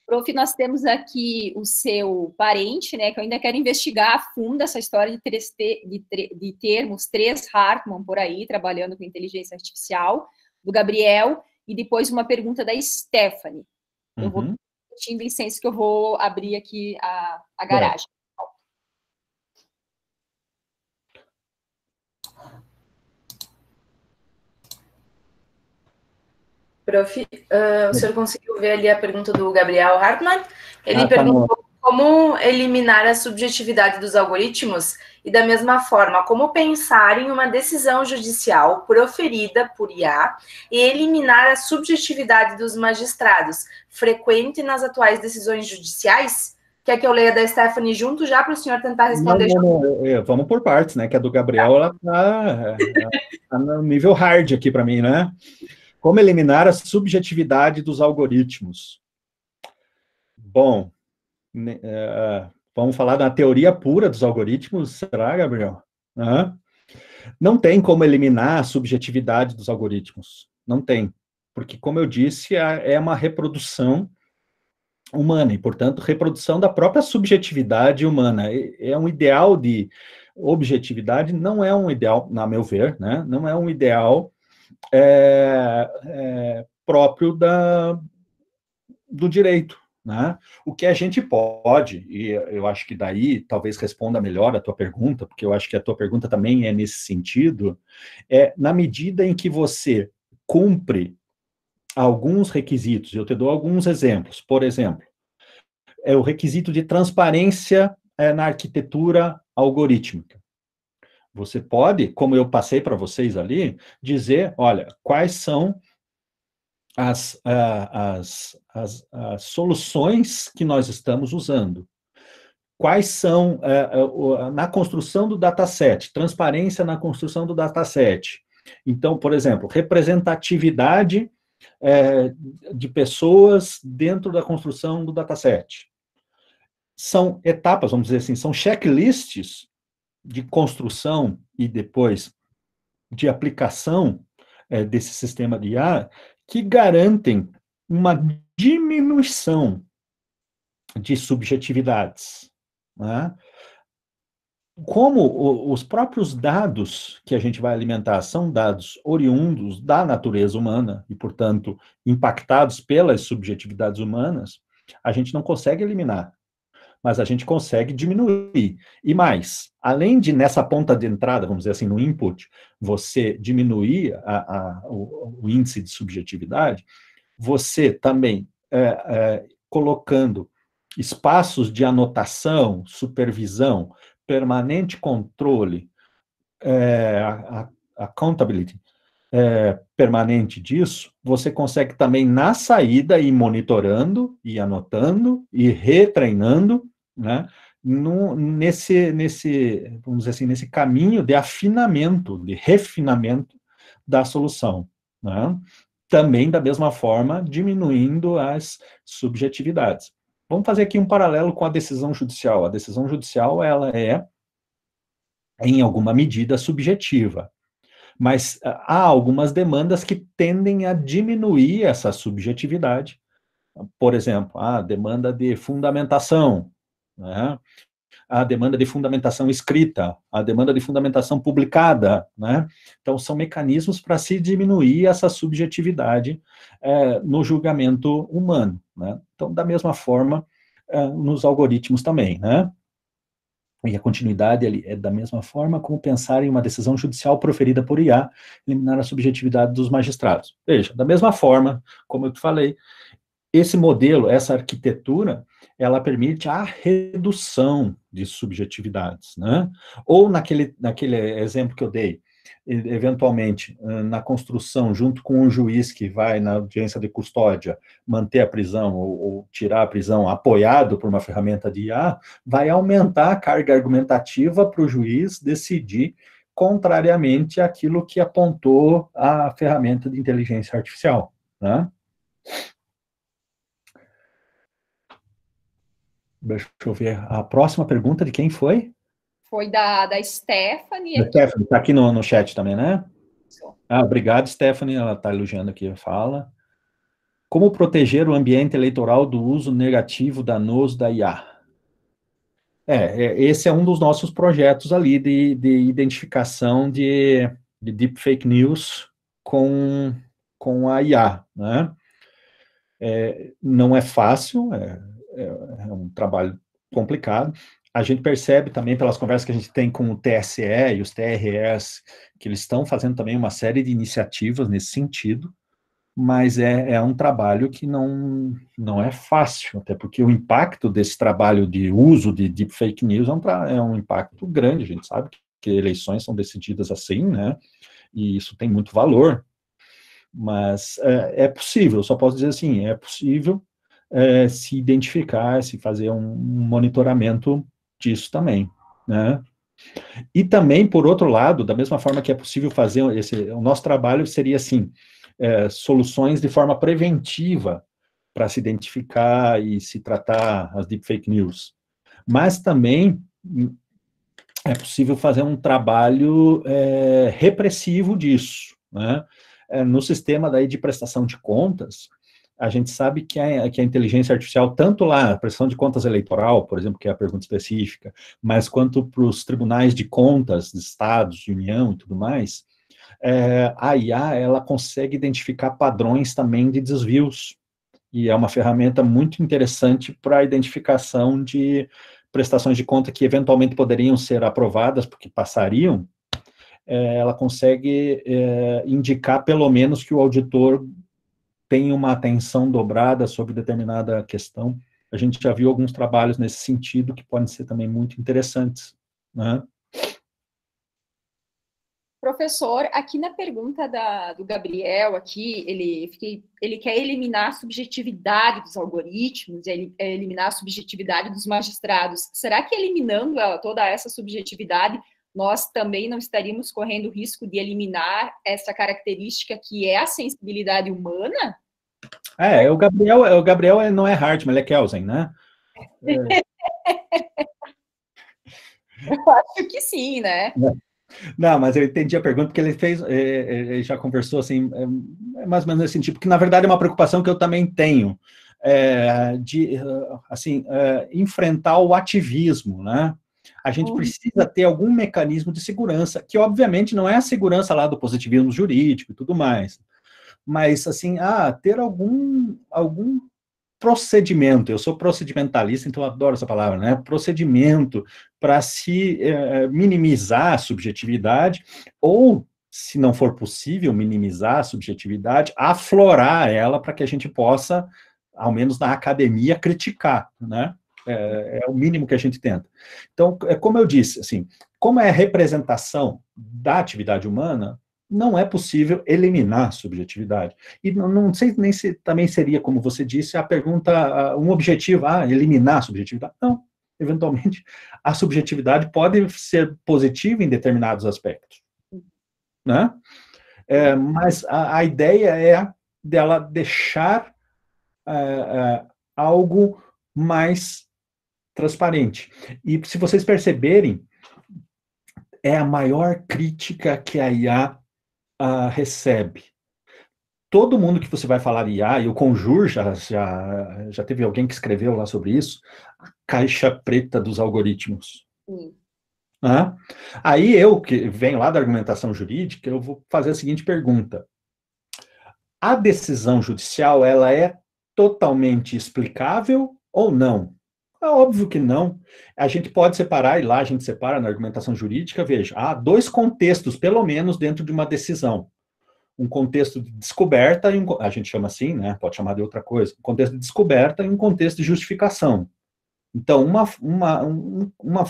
Prof, nós temos aqui o seu parente, né, que eu ainda quero investigar a fundo essa história de termos 3 Hartmann por aí, trabalhando com inteligência artificial, do Gabriel, e depois uma pergunta da Stephanie. Eu vou pedindo licença que eu vou abrir aqui a garagem. Prof, o senhor conseguiu ver ali a pergunta do Gabriel Hartmann? Ele perguntou como eliminar a subjetividade dos algoritmos e, da mesma forma, como pensar em uma decisão judicial proferida por IA e eliminar a subjetividade dos magistrados, frequente nas atuais decisões judiciais? Quer que eu leia da Stephanie junto já para o senhor tentar responder? Não, vamos por partes, né? Que a do Gabriel, ela tá no nível hard aqui para mim, né? Como eliminar a subjetividade dos algoritmos? Bom, vamos falar da teoria pura dos algoritmos, será, Gabriel? Não tem como eliminar a subjetividade dos algoritmos. Não tem. Porque, como eu disse, é uma reprodução humana, e, portanto, reprodução da própria subjetividade humana. É um ideal de objetividade, não é um ideal, na meu ver, né? Não é um ideal próprio do direito, né? O que a gente pode, e eu acho que daí talvez responda melhor a tua pergunta, porque eu acho que a tua pergunta também é nesse sentido, na medida em que você cumpre alguns requisitos, eu te dou alguns exemplos. Por exemplo, o requisito de transparência na arquitetura algorítmica. Você pode, como eu passei para vocês ali, dizer, olha, quais são as soluções que nós estamos usando. Quais são, na construção do dataset, transparência na construção do dataset. Então, por exemplo, representatividade de pessoas dentro da construção do dataset. São etapas, vamos dizer assim, são checklists de construção e depois de aplicação desse sistema de IA que garantem uma diminuição de subjetividades, né? Como os próprios dados que a gente vai alimentar são dados oriundos da natureza humana e, portanto, impactados pelas subjetividades humanas, a gente não consegue eliminar, mas a gente consegue diminuir. E mais, além de, nessa ponta de entrada, vamos dizer assim, no input, você diminuir o índice de subjetividade, você também, colocando espaços de anotação, supervisão, permanente controle, accountability permanente disso, você consegue também, na saída, ir monitorando, ir anotando, ir retreinando, né, vamos dizer assim, nesse caminho de afinamento, de refinamento da solução, né? Também, da mesma forma, diminuindo as subjetividades. Vamos fazer aqui um paralelo com a decisão judicial. A decisão judicial, ela é, em alguma medida, subjetiva. Mas há algumas demandas que tendem a diminuir essa subjetividade. Por exemplo, a demanda de fundamentação, né? A demanda de fundamentação escrita, a demanda de fundamentação publicada, né? Então, são mecanismos para se diminuir essa subjetividade no julgamento humano, né? Então, da mesma forma, nos algoritmos também, né? E a continuidade é da mesma forma como pensar em uma decisão judicial proferida por IA, eliminar a subjetividade dos magistrados. Veja, da mesma forma, como eu te falei, esse modelo, essa arquitetura, ela permite a redução de subjetividades, né? Ou naquele exemplo que eu dei, eventualmente, na construção, junto com um juiz que vai na audiência de custódia manter a prisão ou tirar a prisão apoiado por uma ferramenta de IA, vai aumentar a carga argumentativa para o juiz decidir contrariamente àquilo que apontou a ferramenta de inteligência artificial, né? Deixa eu ver. A próxima pergunta de quem foi? Foi da Stephanie. A Stephanie, está aqui no chat também, né? Obrigado, Stephanie. Ela está elogiando aqui a fala. Como proteger o ambiente eleitoral do uso negativo danoso da IA? Esse é um dos nossos projetos ali de identificação de deepfake news com a IA, né? Não é fácil, é um trabalho complicado. A gente percebe também pelas conversas que a gente tem com o TSE e os TREs, que eles estão fazendo também uma série de iniciativas nesse sentido, mas é um trabalho que não é fácil, até porque o impacto desse trabalho de uso de deep fake news é um impacto grande, a gente sabe que eleições são decididas assim, né, e isso tem muito valor, mas é possível, eu só posso dizer assim, é possível se identificar, se fazer um monitoramento disso também, né. E também, por outro lado, da mesma forma que é possível fazer o nosso trabalho seria assim, soluções de forma preventiva para se identificar e se tratar as deepfake news. Mas também é possível fazer um trabalho repressivo disso, né? No sistema daí de prestação de contas, a gente sabe que a inteligência artificial, tanto lá, a prestação de contas eleitoral, por exemplo, que é a pergunta específica, mas quanto para os tribunais de contas de estados, de União e tudo mais, a IA, ela consegue identificar padrões também de desvios, e é uma ferramenta muito interessante para a identificação de prestações de conta que eventualmente poderiam ser aprovadas, porque passariam, ela consegue indicar pelo menos que o auditor tem uma atenção dobrada sobre determinada questão. A gente já viu alguns trabalhos nesse sentido que podem ser também muito interessantes, né? Professor, aqui na pergunta do Gabriel, aqui, ele quer eliminar a subjetividade dos algoritmos, eliminar a subjetividade dos magistrados. Será que eliminando toda essa subjetividade, nós também não estaríamos correndo o risco de eliminar essa característica que é a sensibilidade humana? O Gabriel não é Hartmann, ele é Kelsen, né? Eu acho que sim, né? Não, mas eu entendi a pergunta, porque ele já conversou assim, mais ou menos nesse sentido, porque na verdade é uma preocupação que eu também tenho, enfrentar o ativismo, né? A gente precisa ter algum mecanismo de segurança, que obviamente não é a segurança lá do positivismo jurídico e tudo mais, mas assim, ter algum procedimento, eu sou procedimentalista, então eu adoro essa palavra, né? Procedimento para se minimizar a subjetividade, ou, se não for possível minimizar a subjetividade, aflorar ela para que a gente possa, ao menos na academia, criticar, né? É o mínimo que a gente tenta. Então, como eu disse, assim, como é representação da atividade humana, não é possível eliminar a subjetividade. E não sei nem se também seria, como você disse, a pergunta, um objetivo, eliminar a subjetividade. Não, eventualmente, a subjetividade pode ser positiva em determinados aspectos, né? Mas a ideia é dela deixar algo mais transparente. E se vocês perceberem, é a maior crítica que a IA recebe. Todo mundo que você vai falar IA, e o Conjur já teve alguém que escreveu lá sobre isso, a caixa preta dos algoritmos. Aí eu, que venho lá da argumentação jurídica, eu vou fazer a seguinte pergunta. A decisão judicial, ela é totalmente explicável ou não? É óbvio que não. A gente pode separar, e lá a gente separa na argumentação jurídica, veja, há dois contextos, pelo menos, dentro de uma decisão. Um contexto de descoberta, a gente chama assim, né? Pode chamar de outra coisa. Um contexto de descoberta e um contexto de justificação. Então,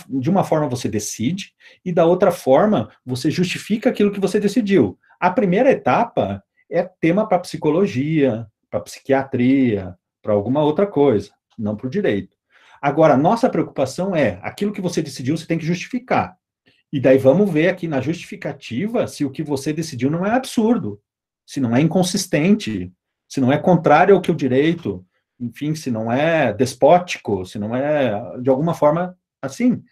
de uma forma você decide, e da outra forma você justifica aquilo que você decidiu. A primeira etapa é tema para psicologia, para psiquiatria, para alguma outra coisa, não para o direito. Agora, nossa preocupação é, aquilo que você decidiu, você tem que justificar. E daí vamos ver aqui na justificativa se o que você decidiu não é absurdo, se não é inconsistente, se não é contrário ao que o direito, enfim, se não é despótico, se não é de alguma forma assim.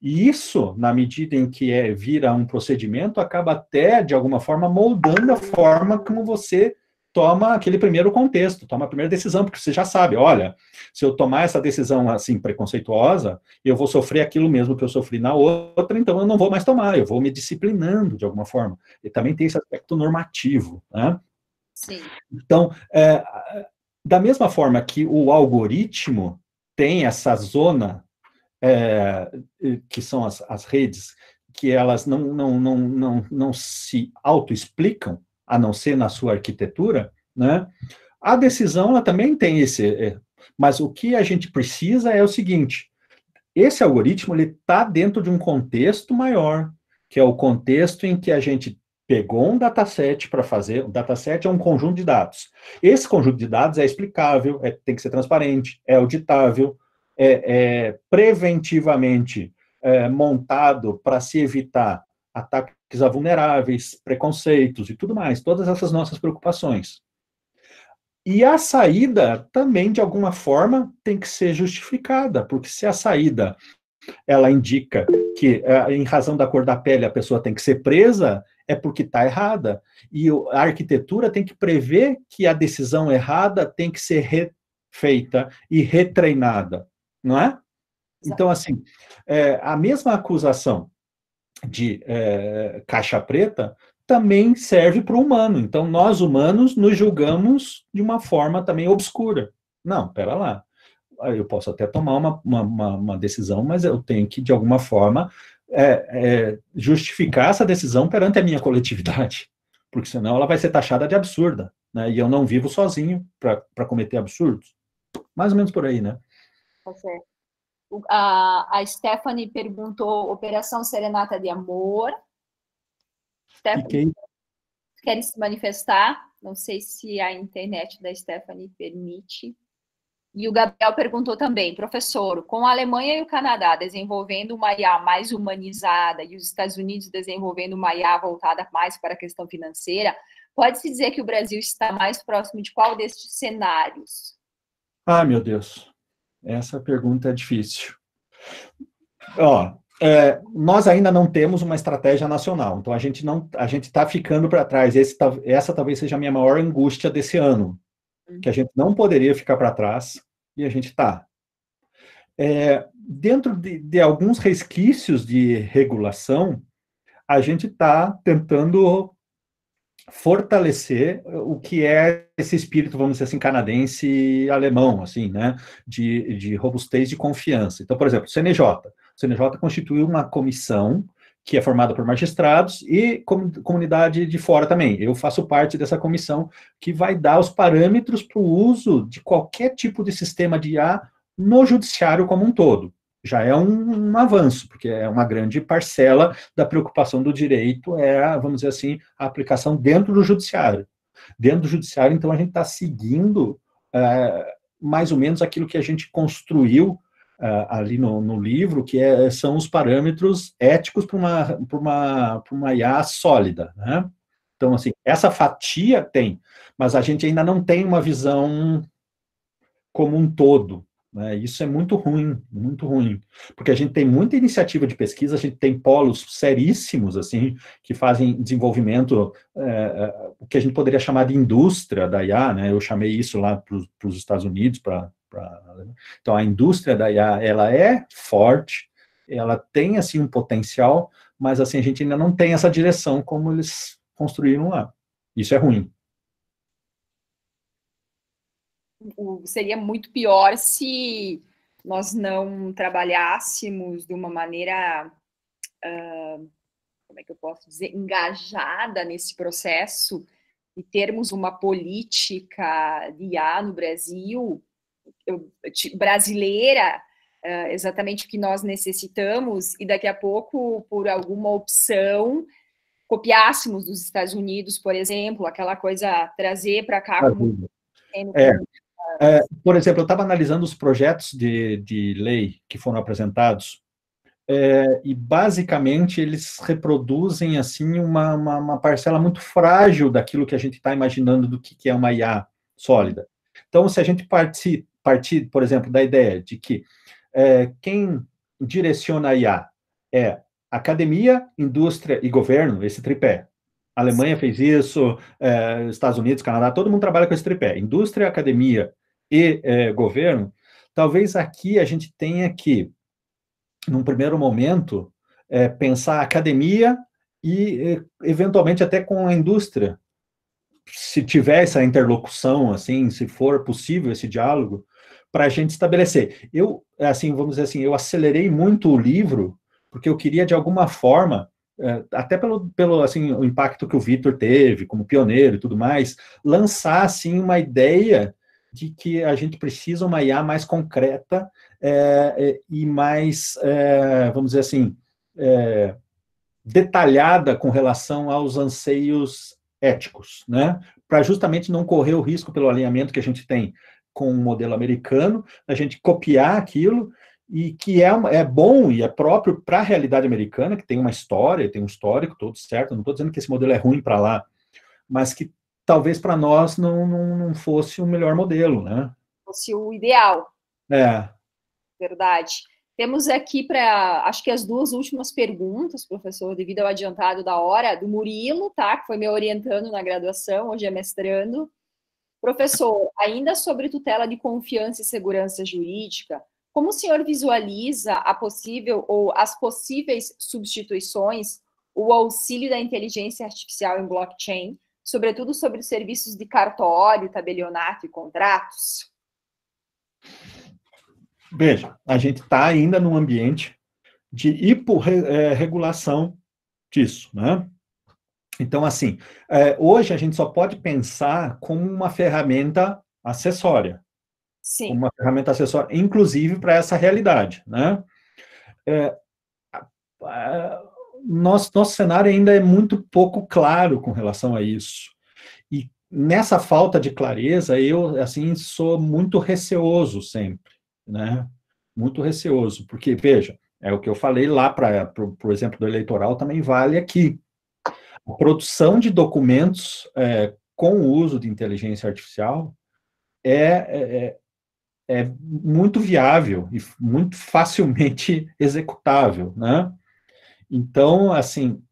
E isso, na medida em que vira um procedimento, acaba até, de alguma forma, moldando a forma como você toma aquele primeiro contexto, toma a primeira decisão, porque você já sabe, olha, se eu tomar essa decisão assim preconceituosa, eu vou sofrer aquilo mesmo que eu sofri na outra, então eu não vou mais tomar, eu vou me disciplinando de alguma forma. E também tem esse aspecto normativo, né? Sim. Então, da mesma forma que o algoritmo tem essa zona, que são as redes, que elas não se autoexplicam, a não ser na sua arquitetura, né? A decisão, ela também tem esse... mas o que a gente precisa é o seguinte, esse algoritmo, ele está dentro de um contexto maior, que é o contexto em que a gente pegou um dataset para fazer, o dataset é um conjunto de dados. Esse conjunto de dados é explicável, tem que ser transparente, é auditável, preventivamente montado para se evitar ataques a vulneráveis, preconceitos e tudo mais, todas essas nossas preocupações. E a saída também, de alguma forma, tem que ser justificada, porque se a saída ela indica que, em razão da cor da pele, a pessoa tem que ser presa, é porque está errada. E a arquitetura tem que prever que a decisão errada tem que ser refeita e retreinada, não é? Então, assim, a mesma acusação de caixa preta também serve para o humano. Então, nós humanos nos julgamos de uma forma também obscura. Não, pera lá. Eu posso até tomar uma decisão, mas eu tenho que, de alguma forma, justificar essa decisão perante a minha coletividade, porque senão ela vai ser taxada de absurda, né? E eu não vivo sozinho para cometer absurdos. Mais ou menos por aí, né? Tá certo. A Stephanie perguntou Operação Serenata de Amor. Stephanie, querem se manifestar? Não sei se a internet da Stephanie permite. E o Gabriel perguntou também, professor, com a Alemanha e o Canadá desenvolvendo uma IA mais humanizada e os Estados Unidos desenvolvendo uma IA voltada mais para a questão financeira, pode-se dizer que o Brasil está mais próximo de qual destes cenários? Ah, meu Deus, essa pergunta é difícil. Nós ainda não temos uma estratégia nacional, então a gente está ficando para trás. Essa talvez seja a minha maior angústia desse ano, que a gente não poderia ficar para trás, e a gente está. Dentro de alguns resquícios de regulação, a gente está tentando fortalecer o que é esse espírito, vamos dizer assim, canadense e alemão, assim, né, de robustez de confiança. Então, por exemplo, o CNJ constituiu uma comissão que é formada por magistrados e comunidade de fora também. Eu faço parte dessa comissão que vai dar os parâmetros para o uso de qualquer tipo de sistema de IA no judiciário como um todo. Já é um avanço, porque é uma grande parcela da preocupação do direito, vamos dizer assim, a aplicação dentro do judiciário. Dentro do judiciário, então, a gente está seguindo mais ou menos aquilo que a gente construiu ali no livro, que são os parâmetros éticos para uma IA sólida, né? Então, assim, essa fatia tem, mas a gente ainda não tem uma visão como um todo, né? Isso é muito ruim, porque a gente tem muita iniciativa de pesquisa, a gente tem polos seríssimos, assim, que fazem desenvolvimento, o que a gente poderia chamar de indústria da IA, né? Eu chamei isso lá para os Estados Unidos, então, a indústria da IA, ela é forte, ela tem, assim, um potencial, mas, assim, a gente ainda não tem essa direção como eles construíram lá. Isso é ruim. Seria muito pior se nós não trabalhássemos de uma maneira, como é que eu posso dizer, engajada nesse processo e termos uma política de IA no Brasil, brasileira, exatamente o que nós necessitamos, e daqui a pouco, por alguma opção, copiássemos dos Estados Unidos, por exemplo, aquela coisa, trazer para cá como... por exemplo, eu estava analisando os projetos de lei que foram apresentados, e basicamente eles reproduzem assim uma parcela muito frágil daquilo que a gente está imaginando do que é uma IA sólida. Então, se a gente partir, por exemplo, da ideia de que quem direciona a IA é academia, indústria e governo, esse tripé. A Alemanha fez isso, Estados Unidos, Canadá, todo mundo trabalha com esse tripé. Indústria, academia e governo. Talvez aqui a gente tenha que, num primeiro momento, pensar a academia e, eventualmente, até com a indústria. Se tiver essa interlocução, assim, se for possível esse diálogo, para a gente estabelecer. Eu, assim, vamos dizer assim, eu acelerei muito o livro, porque eu queria, de alguma forma, até pelo assim, o impacto que o Vitor teve como pioneiro e tudo mais, lançar assim, uma ideia de que a gente precisa uma IA mais concreta e mais, vamos dizer assim, detalhada com relação aos anseios éticos, né? Para justamente não correr o risco pelo alinhamento que a gente tem com o modelo americano, a gente copiar aquilo, e que é bom e é próprio para a realidade americana, que tem uma história, tem um histórico todo certo, não estou dizendo que esse modelo é ruim para lá, mas que talvez para nós não fosse o melhor modelo, né? Fosse o ideal. É. Verdade. Temos aqui acho que as duas últimas perguntas, professor, devido ao adiantado da hora, do Murilo, tá? Que foi me orientando na graduação, hoje é mestrando. Professor, ainda sobre tutela de confiança e segurança jurídica, como o senhor visualiza a possível ou as possíveis substituições, o auxílio da inteligência artificial em blockchain, sobretudo sobre os serviços de cartório, tabelionato e contratos? Veja, a gente está ainda num ambiente de hiporregulação disso, né? Então, assim, hoje a gente só pode pensar como uma ferramenta acessória. Sim. Como uma ferramenta acessória, inclusive para essa realidade, né? Nosso cenário ainda é muito pouco claro com relação a isso. E nessa falta de clareza, eu, assim, sou muito receoso sempre, né? Muito receoso, porque, veja, é o que eu falei lá, por exemplo, do eleitoral, também vale aqui. A produção de documentos com o uso de inteligência artificial é muito viável e muito facilmente executável, né? Então, assim,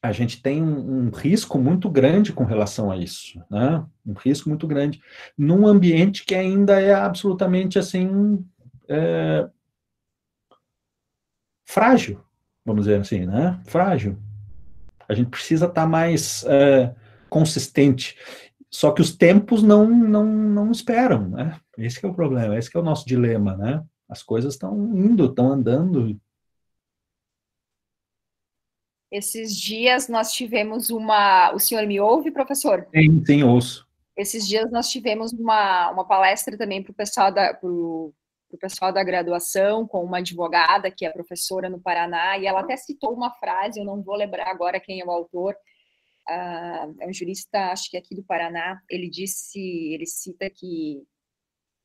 a gente tem um risco muito grande com relação a isso, né? Um risco muito grande num ambiente que ainda é absolutamente, assim, frágil, vamos dizer assim, né? Frágil. A gente precisa estar mais consistente. Só que os tempos não esperam, né? Esse que é o problema, esse que é o nosso dilema, né? As coisas estão indo, estão andando. Esses dias nós tivemos uma... O senhor me ouve, professor? Sim, ouço. Esses dias nós tivemos uma palestra também para o pessoal da graduação, com uma advogada que é professora no Paraná, e ela até citou uma frase, eu não vou lembrar agora quem é o autor, é um jurista, acho que aqui do Paraná, ele cita que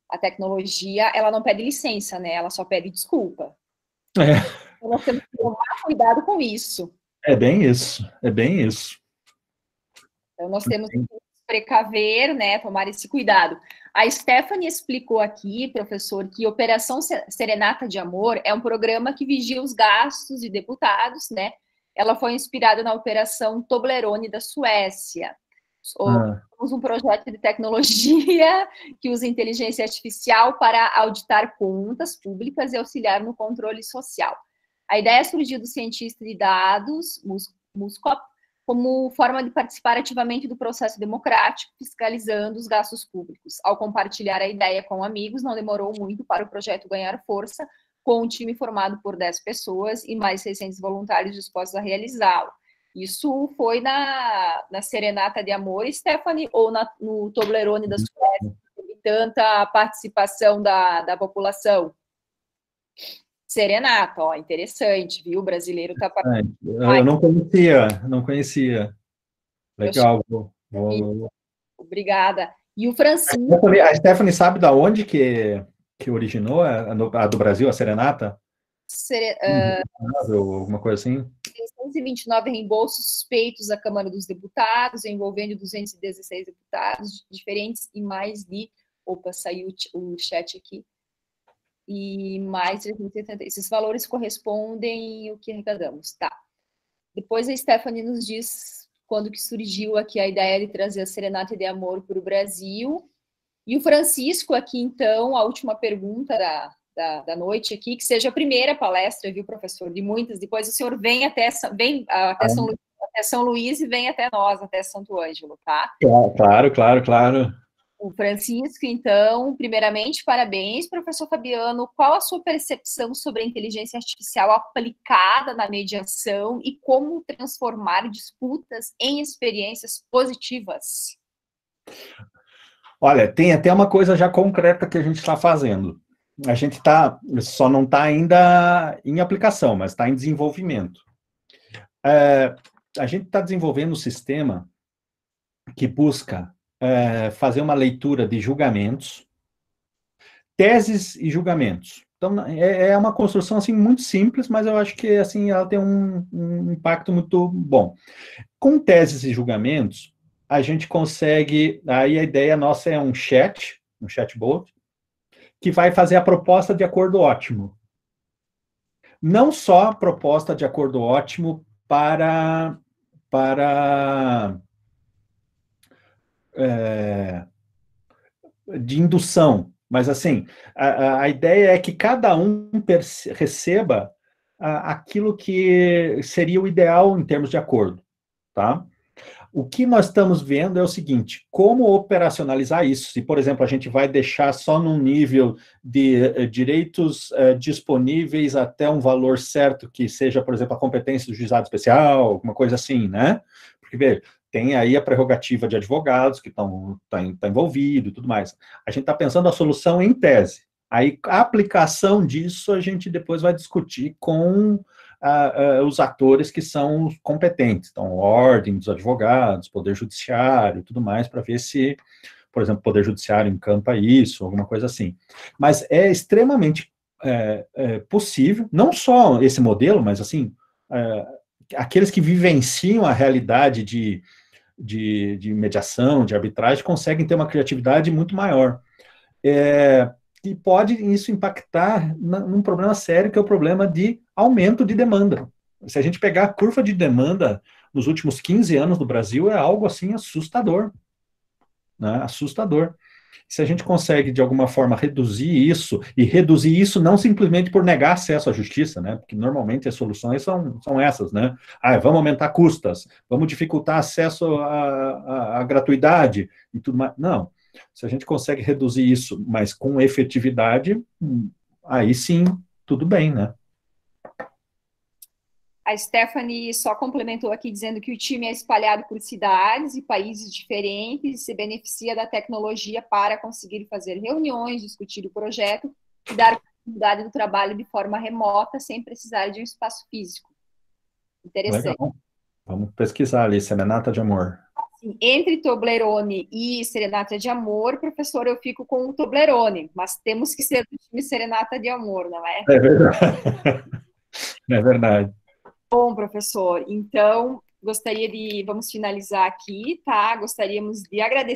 a tecnologia, ela não pede licença, né? Ela só pede desculpa. Então nós temos que tomar cuidado com isso. É bem isso, é bem isso. Então nós temos que precaver, né, tomar esse cuidado. A Stephanie explicou aqui, professor, que Operação Serenata de Amor é um programa que vigia os gastos de deputados, né? Ela foi inspirada na Operação Toblerone da Suécia. Temos um projeto de tecnologia que usa inteligência artificial para auditar contas públicas e auxiliar no controle social. A ideia surgiu do cientista de dados, Muskop, como forma de participar ativamente do processo democrático, fiscalizando os gastos públicos. Ao compartilhar a ideia com amigos, não demorou muito para o projeto ganhar força, com um time formado por 10 pessoas e mais 600 voluntários dispostos a realizá-lo. Isso foi na Serenata de Amor, Stephanie, ou no Toblerone da Suécia, teve tanta participação da população? Serenata, ó, interessante, viu? O brasileiro está participando. Eu não conhecia. Legal. Obrigada. E o Francisco... A Stephanie sabe de onde que originou a do Brasil, a Serenata? Alguma coisa assim? 629 reembolsos suspeitos à Câmara dos Deputados, envolvendo 216 deputados diferentes e mais de... Opa, saiu o chat aqui. E mais 370. Esses valores correspondem ao que arrecadamos. Tá. Depois a Stephanie nos diz quando que surgiu aqui a ideia de trazer a Serenata de Amor para o Brasil. E o Francisco aqui, então, a última pergunta da noite aqui, que seja a primeira palestra, viu, professor? De muitas. Depois o senhor vem até São Luís e vem até nós, até Santo Ângelo, tá? Claro. O Francisco, então, primeiramente, parabéns, professor Fabiano. Qual a sua percepção sobre a inteligência artificial aplicada na mediação e como transformar disputas em experiências positivas? Olha, tem até uma coisa já concreta que a gente está fazendo. A gente só não está ainda em aplicação, mas está em desenvolvimento. A gente está desenvolvendo um sistema que busca fazer uma leitura de julgamentos, teses e julgamentos. Então, é uma construção, assim, muito simples, mas eu acho que, assim, ela tem um impacto muito bom. Com teses e julgamentos, a gente consegue, aí a ideia nossa é um chatbot, que vai fazer a proposta de acordo ótimo. Não só a proposta de acordo ótimo de indução, mas assim, a ideia é que cada um receba aquilo que seria o ideal em termos de acordo, tá? O que nós estamos vendo é o seguinte, como operacionalizar isso? Se, por exemplo, a gente vai deixar só num nível de direitos disponíveis até um valor certo, que seja, por exemplo, a competência do juizado especial, alguma coisa assim, né? Porque, veja, tem aí a prerrogativa de advogados que estão envolvidos e tudo mais. A gente está pensando a solução em tese. Aí, a aplicação disso, a gente depois vai discutir com os atores que são competentes, então, ordem dos advogados, poder judiciário e tudo mais, para ver se, por exemplo, o poder judiciário encampa isso, alguma coisa assim. Mas é extremamente possível, não só esse modelo, mas, assim, aqueles que vivenciam a realidade de mediação, de arbitragem, conseguem ter uma criatividade muito maior. E pode isso impactar num problema sério, que é o problema de aumento de demanda. Se a gente pegar a curva de demanda nos últimos 15 anos do Brasil, é algo assim assustador, né? Assustador. Se a gente consegue, de alguma forma, reduzir isso, e reduzir isso não simplesmente por negar acesso à justiça, né? Porque normalmente as soluções são essas, né? Vamos aumentar custas, vamos dificultar acesso à gratuidade e tudo mais. Não. Se a gente consegue reduzir isso, mas com efetividade, aí sim, tudo bem, né? A Stephanie só complementou aqui dizendo que o time é espalhado por cidades e países diferentes e se beneficia da tecnologia para conseguir fazer reuniões, discutir o projeto e dar continuidade do trabalho de forma remota, sem precisar de um espaço físico. Interessante. Legal. Vamos pesquisar ali, Serenata de Amor. Entre Toblerone e Serenata de Amor, professor, eu fico com o Toblerone, mas temos que ser do time Serenata de Amor, não é? É verdade. É verdade. Bom, professor, então, vamos finalizar aqui, tá? Gostaríamos de agradecer